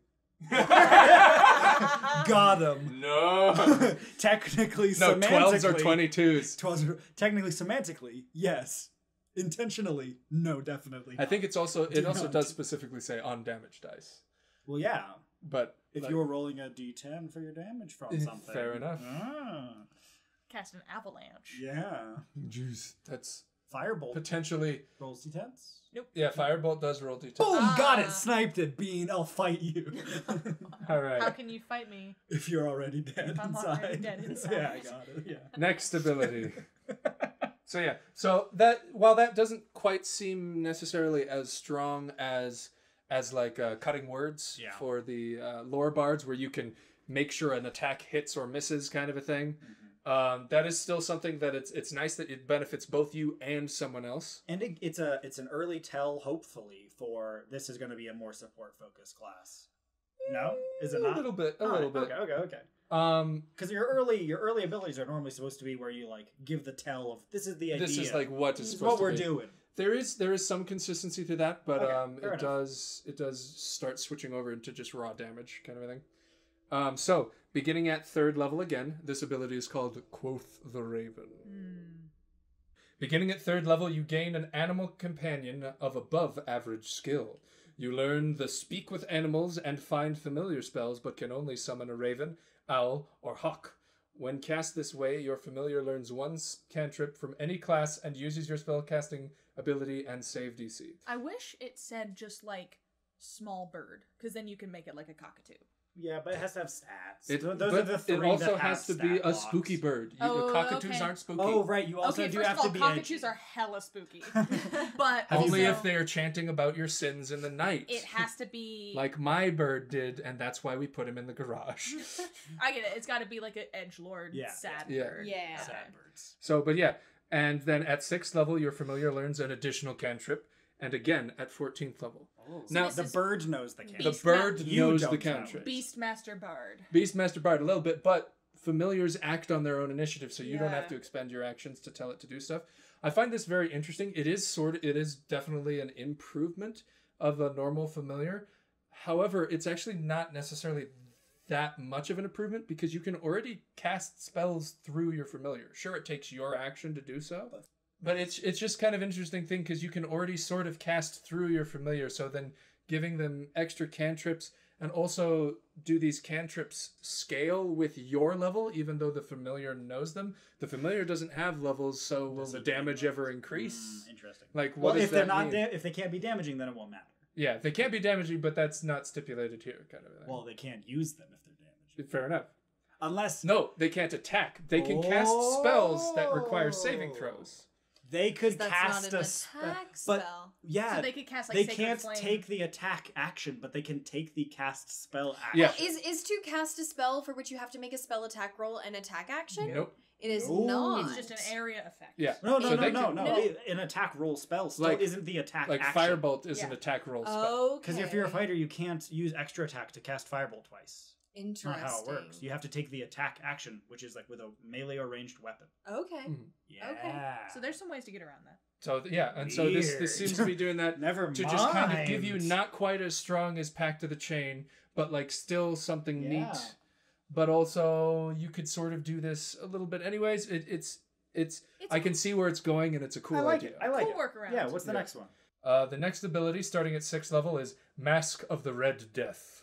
Got him. No. Technically, No, semantically, 12s or 22s. 12s are technically, semantically, yes. Intentionally, no, definitely. I think it's also Do also not. does specifically say on damage dice. Well, yeah. But If like, you were rolling a d10 for your damage from something. fair enough. Ah, Cast an avalanche. yeah. Jeez, that's Firebolt potentially rolls d10s. yeah. Firebolt does roll d10. Boom! Got Ah. it! Sniped it, Bean. I'll fight you. All right. How can you fight me? If you're already dead If I'm inside. already dead inside. Yeah, I got it. Yeah. Next ability. So that while that doesn't quite seem necessarily as strong as like cutting words Yeah. for the lore bards, where you can make sure an attack hits or misses, kind of a thing. That is still something that it's nice that it benefits both you and someone else. And it's an early tell, hopefully, for this is going to be a more support focused class. No, is it not? A little bit. Okay. Because your early abilities are normally supposed to be where you like give the tell of this is the idea. This is like what This is is supposed what to we're be. doing. There is some consistency to that, but Okay, fair it enough. does start switching over into just raw damage kind of a thing. So beginning at 3rd level again, this ability is called Quoth the Raven. Beginning at 3rd level, you gain an animal companion of above average skill. You learn the Speak with Animals and Find Familiar spells, but can only summon a raven, owl, or hawk. When cast this way, your familiar learns one cantrip from any class and uses your spellcasting ability and save DC. I wish it said just like small bird, because then you can make it like a cockatoo. Yeah, but it has to have stats. It, Those but are the three it also that have has to be stat a blocks. spooky bird. Oh, Cockatoos okay. aren't spooky. Oh, right. You also Okay, do first have of all, to be cockatoos edgy. are hella spooky. But Only also, if they are chanting about your sins in the night. it has to be Like my bird did, and that's why we put him in the garage. I get it. It's got to be like an edgelord Yeah. sad Yeah. bird. Yeah. Okay. Sad birds. So, but yeah. And then at 6th level, your familiar learns an additional cantrip. And again, at 14th level. Oh. Now, this The is bird knows the cantrip. the Beast bird You knows don't the know cantrip. Beastmaster Bard. Beastmaster Bard a little bit, but familiars act on their own initiative, so you don't Yeah. have to expend your actions to tell it to do stuff. I find this very interesting. It is definitely an improvement of a normal familiar. However, it's actually not necessarily that much of an improvement because you can already cast spells through your familiar. Sure, it takes your action to do so, but it's just kind of interesting thing because you can already sort of cast through your familiar, so then giving them extra cantrips and also do these cantrips scale with your level, even though the familiar knows them. The familiar doesn't have levels, so will the damage ever increase? Interesting. Like, Well, what does if they're that not mean? if they can't be damaging, then it won't matter. Yeah, they can't be damaging, but that's not stipulated here, kind of a thing. Well, they can't use them if they're damaging. Fair enough. Unless No, they can't attack. They can cast spells that require saving throws. they could That's cast not an a attack but spell. yeah, So they could cast like they Sacred can't Flame. take the attack action, but they can take the cast spell action. Yeah. Is to cast a spell for which you have to make a spell attack roll an attack action? Nope. It is No. not. It's just an area effect. Yeah. No, So they no. can- An attack roll spell still Like- isn't the attack Like action. Firebolt is an Yeah. attack roll spell. Okay. Because if you're a fighter, you can't use extra attack to cast Firebolt twice. Interesting. Not how it works. You have to take the attack action, which is like with a melee or ranged weapon. Okay. Yeah. Okay. So there's some ways to get around that. So yeah, and so this seems to be doing that Never to mind. just kind of give you not quite as strong as Pact of the Chain, but like still something neat. But also you could sort of do this a little bit. Anyways, it's I can see where it's going, and it's a cool idea. I like Cool it. workaround. Yeah. What's the next one? The next ability, starting at 6th level, is Mask of the Red Death.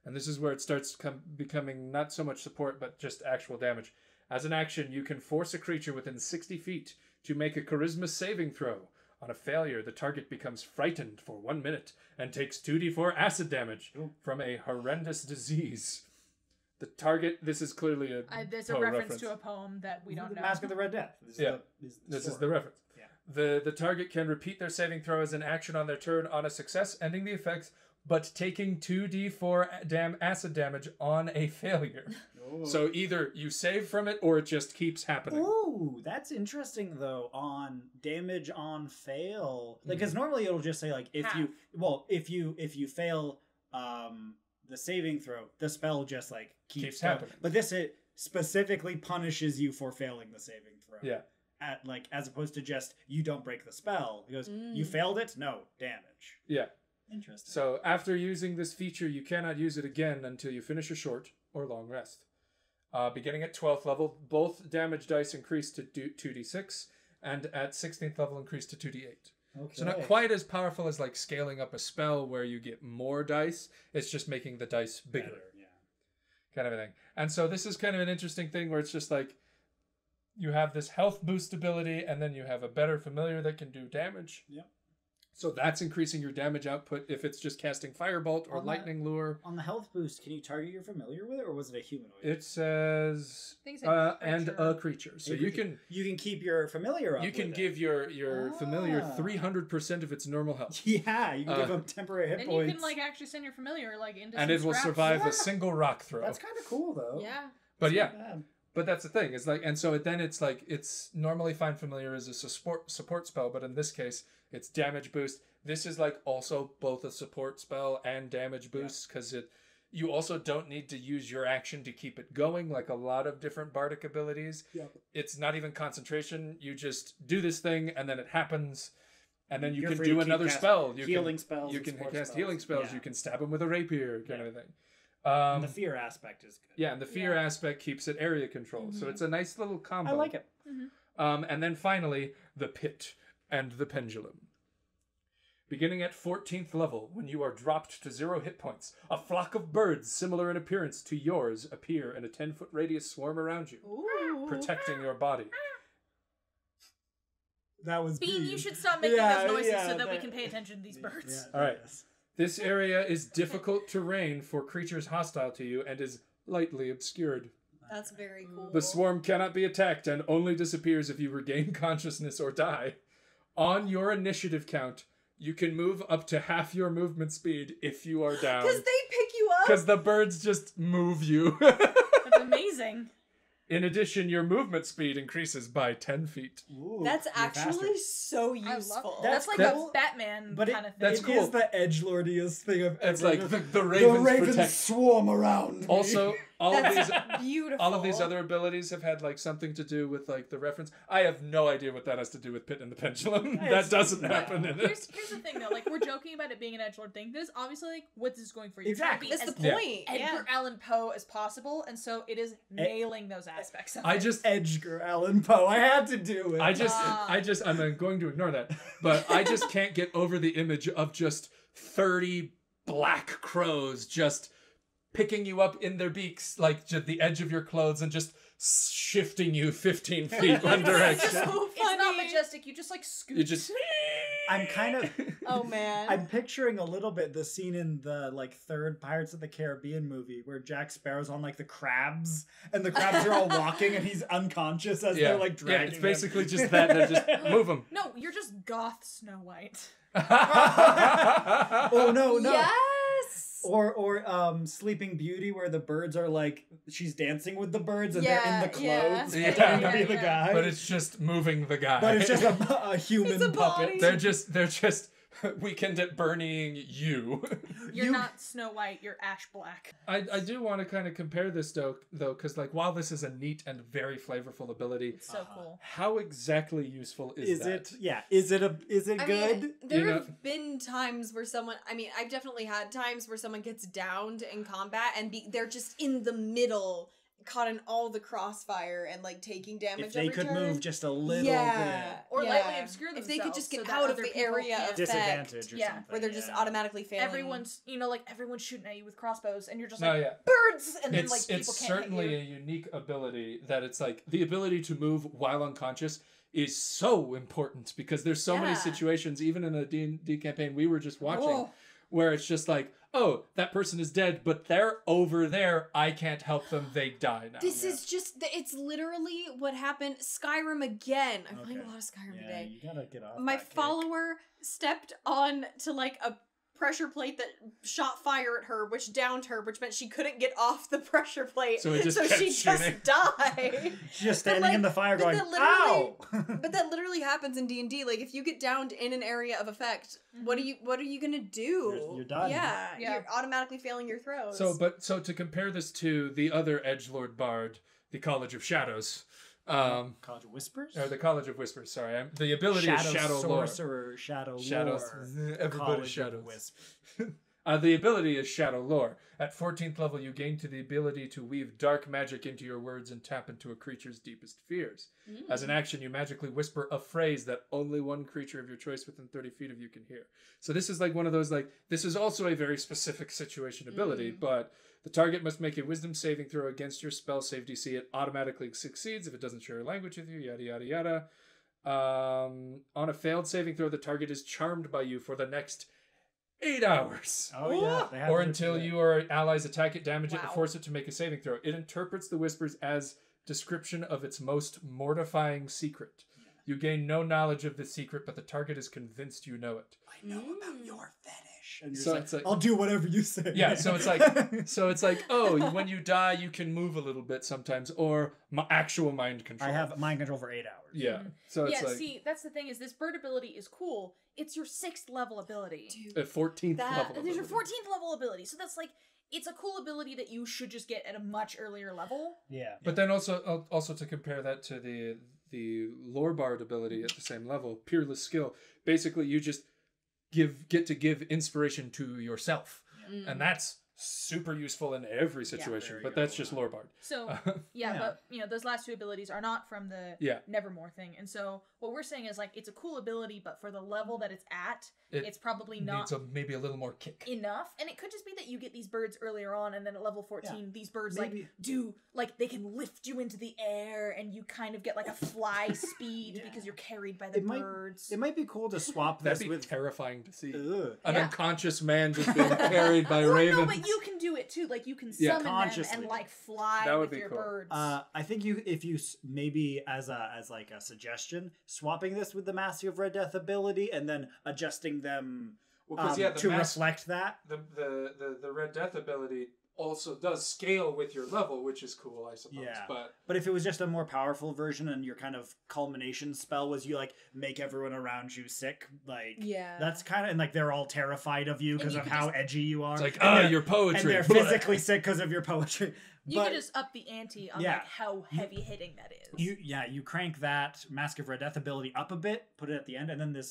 And this is where it starts becoming not so much support, but just actual damage. As an action, you can force a creature within 60 feet to make a charisma saving throw. On a failure, the target becomes frightened for 1 minute and takes 2d4 acid damage from a horrendous disease. The target, this is clearly there's a reference to a poem that we don't know. Mask of the Red Death. This is the reference. Yeah. The target can repeat their saving throw as an action on their turn on a success, ending the effects, but taking 2d4 acid damage on a failure. Oh. So either you save from it or it just keeps happening. Ooh, that's interesting though. On damage on fail, like because normally it'll just say like if you fail the saving throw, the spell just like keeps happening. But this it specifically punishes you for failing the saving throw. Yeah. At like as opposed to just you don't break the spell. It goes you failed it, no damage. Yeah. Interesting. So after using this feature, you cannot use it again until you finish a short or long rest. Beginning at 12th level, both damage dice increase to 2d6, and at 16th level increase to 2d8. Okay. So not quite as powerful as like scaling up a spell where you get more dice. It's just making the dice bigger. Kind of a thing. And so this is kind of an interesting thing where it's just like you have this health boost ability and then you have a better familiar that can do damage. Yep. So that's increasing your damage output if it's just casting Firebolt or Lightning Lure. On the health boost, can you target your familiar with it, or was it a humanoid? It says and a creature. So you can keep your familiar up. You can give your familiar 300% of its normal health. Yeah, you can give them temporary hit points. And you can like actually send your familiar like into and it will survive a single rock throw. That's kind of cool though. Yeah. But but that's the thing. It's like, and so then it's like it's normally Find Familiar as a support spell, but in this case it's damage boost. This is like also both a support spell and damage boost because you also don't need to use your action to keep it going like a lot of different bardic abilities. Yep. It's not even concentration. You just do this thing and then it happens, and then you can do another spell. Healing spells. You can cast healing spells. You can stab him with a rapier, kind of a thing. And the fear aspect is good. Yeah, and the fear aspect keeps it area control. So it's a nice little combo. I like it. And then finally, the Pit and the Pendulum. Beginning at 14th level, when you are dropped to 0 hit points, a flock of birds similar in appearance to yours appear in a 10-foot radius swarm around you, protecting your body. That was Bean, you should stop making those noises so that we can pay attention to these birds. All right. This area is difficult terrain for creatures hostile to you and is lightly obscured. That's very cool. The swarm cannot be attacked and only disappears if you regain consciousness or die. On your initiative count, you can move up to half your movement speed if you are down. Because they pick you up? Because the birds just move you. That's amazing. In addition, your movement speed increases by 10 feet. Ooh, that's actually so useful. That's like a Batman kind of thing. That's cool. It is the edgelordiest thing I've ever. It's like the ravens swarm around me. Also, all of these beautiful. All of these other abilities have had like something to do with like the reference. I have no idea what that has to do with Pit and the Pendulum. That doesn't happen in it. Here's the thing though, like we're joking about it being an edgelord thing. This is obviously like what this is going for. You're exactly. trying to be That's the point. Edgar Allan Poe as possible, and so it is nailing those aspects of it. I just Edgar Allan Poe. I had to do it. I'm going to ignore that, but I just can't get over the image of just 30 black crows just picking you up in their beaks, like just the edge of your clothes, and just shifting you 15 feet one direction. So it's not majestic. You just like scoot. You just. I'm kind of. Oh man. I'm picturing a little bit the scene in the like third Pirates of the Caribbean movie where Jack Sparrow's on like the crabs, and the crabs are all walking, and he's unconscious as they're like dragging. Yeah, it's basically just that. They're just move him. No, you're just goth Snow White. Oh no! Yes. Or Sleeping Beauty, where the birds are like she's dancing with the birds and they're in the clothes pretending to be the guy. But it's just moving the guy. But it's just a human puppet. They're just weekend at Bernieing you. You're not Snow White, you're Ash Black. I do want to kind of compare this though, because like while this is a neat and very flavorful ability, It's so cool. how exactly useful is that? it? Yeah, is it I good? mean, there have been times where someone, I mean, I've definitely had times where someone gets downed in combat and they're just in the middle, caught in all the crossfire and like taking damage If they every could turn. move just a little Or Yeah. lightly obscure If themselves. they could just get so that out of other the people area can't- of bit disadvantage or Yeah. something. where they're just yeah. automatically failing. Everyone's, everyone's shooting at you with crossbows, and you're just No, like, yeah. birds! And then, like, It's people can't certainly hit a you. unique ability that it's like the ability to move while unconscious is so important because there's so many Yeah. situations, even in a D&D campaign we were just watching, Oh. where it's just like, oh, that person is dead, but they're over there. I can't help them. They die now. This is just, it's literally what happened. Skyrim again. I'm playing a Okay. lot of Skyrim Yeah, today. you gotta get off. My that kick. follower stepped on to like a pressure plate that shot fire at her, which downed her, which meant she couldn't get off the pressure plate. So it just kept she shooting. just died. She's just standing like, in the fire but going, that ow! But that literally happens in D&D. Like if you get downed in an area of effect, what are you gonna do? You're done. Yeah, Yeah. you're automatically failing your throws. So to compare this to the other edgelord bard, the College of Shadows, College of Whispers? or the College of Whispers. Sorry, the ability Shadow is Shadow Lore. Sorcerer, Shadow Shadows. Lore. Everybody's College of shadows. Whispers. The ability is Shadow Lore. At 14th level, you gain the ability to weave dark magic into your words and tap into a creature's deepest fears. As an action, you magically whisper a phrase that only one creature of your choice within 30 feet of you can hear. So this is like one of those, like, this is also a very specific situation ability, but the target must make a wisdom saving throw against your spell save DC. It automatically succeeds if it doesn't share a language with you, yada, yada, yada. On a failed saving throw, the target is charmed by you for the next 8 hours. Oh, yeah. They have Or to until do that. you or allies attack it, damage it, or Wow. force it to make a saving throw. It interprets the whispers as description of its most mortifying secret. You gain no knowledge of the secret, but the target is convinced you know it. I know about your fetish. And you're So just it's like- I'll do whatever you say. Yeah, so it's like, oh, when you die, you can move a little bit sometimes, or actual mind control. I have mind control for 8 hours. Yeah, so it's Yeah, like see, that's the thing is this bird ability is cool. It's your 6th level ability. Dude, at 14th that- level. There's your ability. 14th level ability. So that's like, it's a cool ability that you should just get at a much earlier level. Yeah. But then also to compare that to the lore bard ability at the same level, peerless skill. Basically, you just get to give inspiration to yourself, and that's super useful in every situation. there you But go. that's just lore bard. So, Yeah. but, those last two abilities are not from the Yeah. Nevermore thing. And so what we're saying is, like, it's a cool ability, but for the level that it's at, It it's probably not Needs maybe a little more kick. enough. And it could just be that you get these birds earlier on, and then at level 14, these birds Maybe- they can lift you into the air, and you kind of get like a fly speed because you're carried by the birds. It might be cool to swap That'd this be with. terrifying to see. Ugh. An Yeah. unconscious man just being carried by Well, ravens. no, but you can do it too. Like you can Yeah. summon them Consciously. and like fly That would with be your cool. birds. I think if you maybe as like a suggestion, swapping this with the Master of Red Death ability and then adjusting them to reflect that. the Red Death ability also does scale with your level, which is cool, I suppose. Yeah. But if it was just a more powerful version and your kind of culmination spell was you like make everyone around you sick, like Yeah. that's kind of and like they're all terrified of you because you of could how just- edgy you are. it's like, And they're- your poetry. and they're physically sick because of your poetry. you But can just up the ante on Yeah. like how heavy hitting that is. you crank that Mask of Red Death ability up a bit, put it at the end, and then the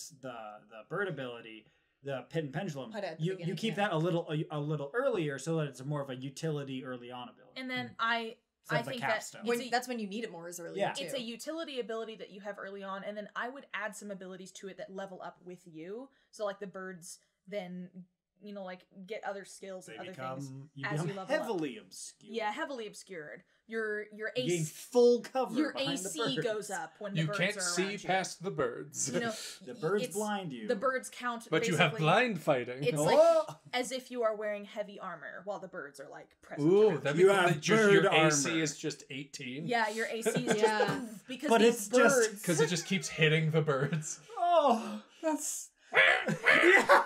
bird ability, the Pit and Pendulum, Put it at the you beginning, keep yeah. that a little earlier so that it's more of a utility early on ability. And then I Instead of the think that capstone. it's a- That's when you need it more is earlier Yeah. too. it's a utility ability that you have early on, and then I would add some abilities to it that level up with you. So like the birds then like get other skills They and other become things you as become you level up. heavily obscure. Yeah, heavily obscured. Your You gain AC full cover. your behind the AC birds. goes up when the You birds can't are see around you. past the birds. The birds it's- blind you. The birds count, But you have basically blind fighting. It's Oh! like as if you are wearing heavy armor while the birds are like present. Ooh, around that'd you. be You cool. have Just bird your AC armor. is just 18. Yeah, your AC is just Yeah. because But these it's just- birds. Because it just keeps hitting the birds. Oh, that's Yeah,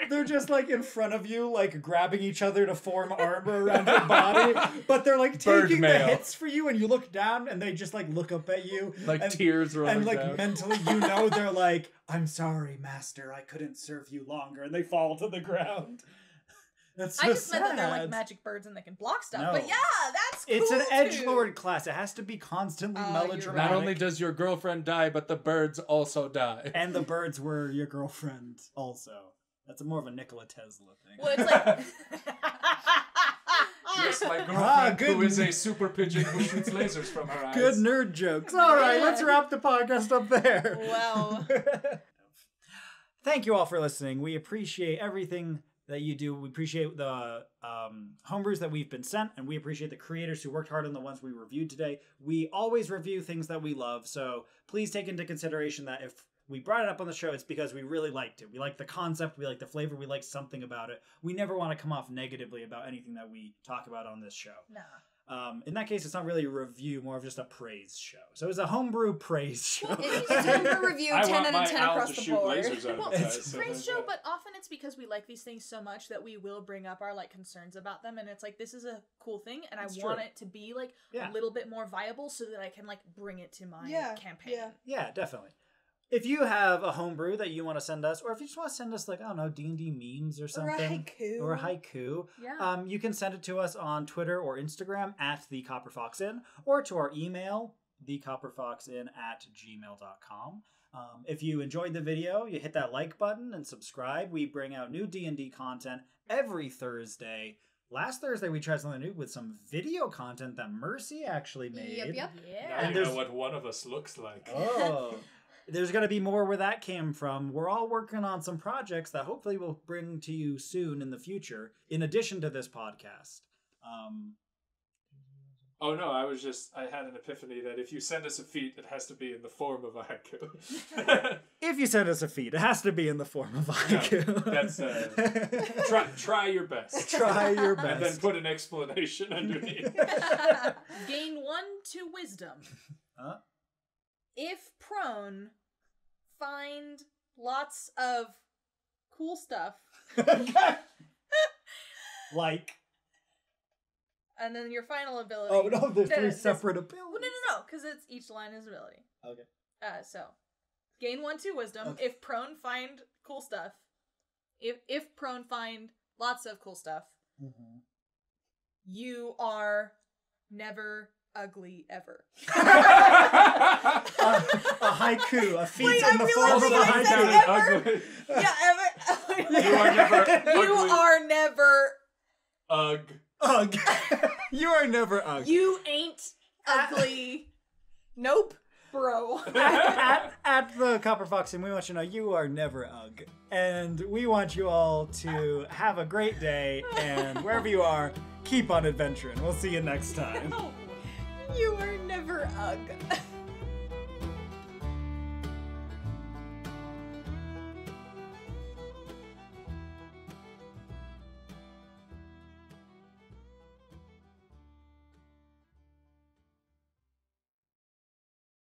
they're just like in front of you, like grabbing each other to form armor around your body, but they're like taking the hits for you, and you look down and they just like look up at you, like and, tears rolling and like down. mentally you know they're like, I'm sorry master, I couldn't serve you longer, and they fall to the ground. That's so I just sad. meant that they're like magic birds and they can block stuff. No. But yeah, that's cool. It's an too. edgelord class. It has to be constantly melodramatic. Not only does your girlfriend die, but the birds also die. And the birds were your girlfriend also. That's more of a Nikola Tesla thing. Well, it's like... Yes, my girlfriend, who is a super pigeon who shoots lasers from her eyes. Good nerd jokes. All right, let's wrap the podcast up there. Wow. Thank you all for listening. We appreciate everything that you do. We appreciate the homebrews that we've been sent, and we appreciate the creators who worked hard on the ones we reviewed today. We always review things that we love, so please take into consideration that if we brought it up on the show, it's because we really liked it. We like the concept, we like the flavor, we like something about it. We never want to come off negatively about anything that we talk about on this show. Nah. In that case, it's not really a review, more of just a praise show. So it's a homebrew praise show. It's homebrew review, 10 out of 10 across the board. Well, it's it's a praise show, but often it's because we like these things so much that we will bring up our like concerns about them, and it's like, this is a cool thing, and That's I want true. it to be like a little bit more viable so that I can like bring it to my campaign. Yeah, definitely. If you have a homebrew that you want to send us, or if you just want to send us like, I don't know, D&D memes or something. Or a haiku. Yeah. You can send it to us on Twitter or Instagram at thecopperfoxinn, or to our email, thecopperfoxinn@gmail.com. If you enjoyed the video, you hit that like button and subscribe. We bring out new D&D content every Thursday. Last Thursday, we tried something new with some video content that Mercy actually made. Yep. Yeah. Now And you know there's- what one of us looks like. Oh. There's going to be more where that came from. We're all working on some projects that hopefully we'll bring to you soon in the future, in addition to this podcast. Oh no, I had an epiphany that if you send us a feat, it has to be in the form of a haiku. If you send us a feed, it has to be in the form of haiku. That's try your best. Try your best. And then put an explanation underneath. Gain 1 to wisdom. If prone, find lots of cool stuff. Like. And then your final ability. Oh no, there's three separate abilities. Well, no, because it's each line is ability. Okay. So gain 1 to wisdom. Okay. If prone, find cool stuff. If prone, find lots of cool stuff. Mm-hmm. You are never ugly ever. A haiku, a feat in the I form of a realized I said haiku. Ugly. Yeah, ever. You are never You ugly. are never. Ugh. Ugh. You are never ugh. You ain't ugly. Nope, bro. At the Copper Fox, and we want you to know you are never ugh. And we want you all to have a great day, and wherever you are, keep on adventuring. We'll see you next time. You are never ugh.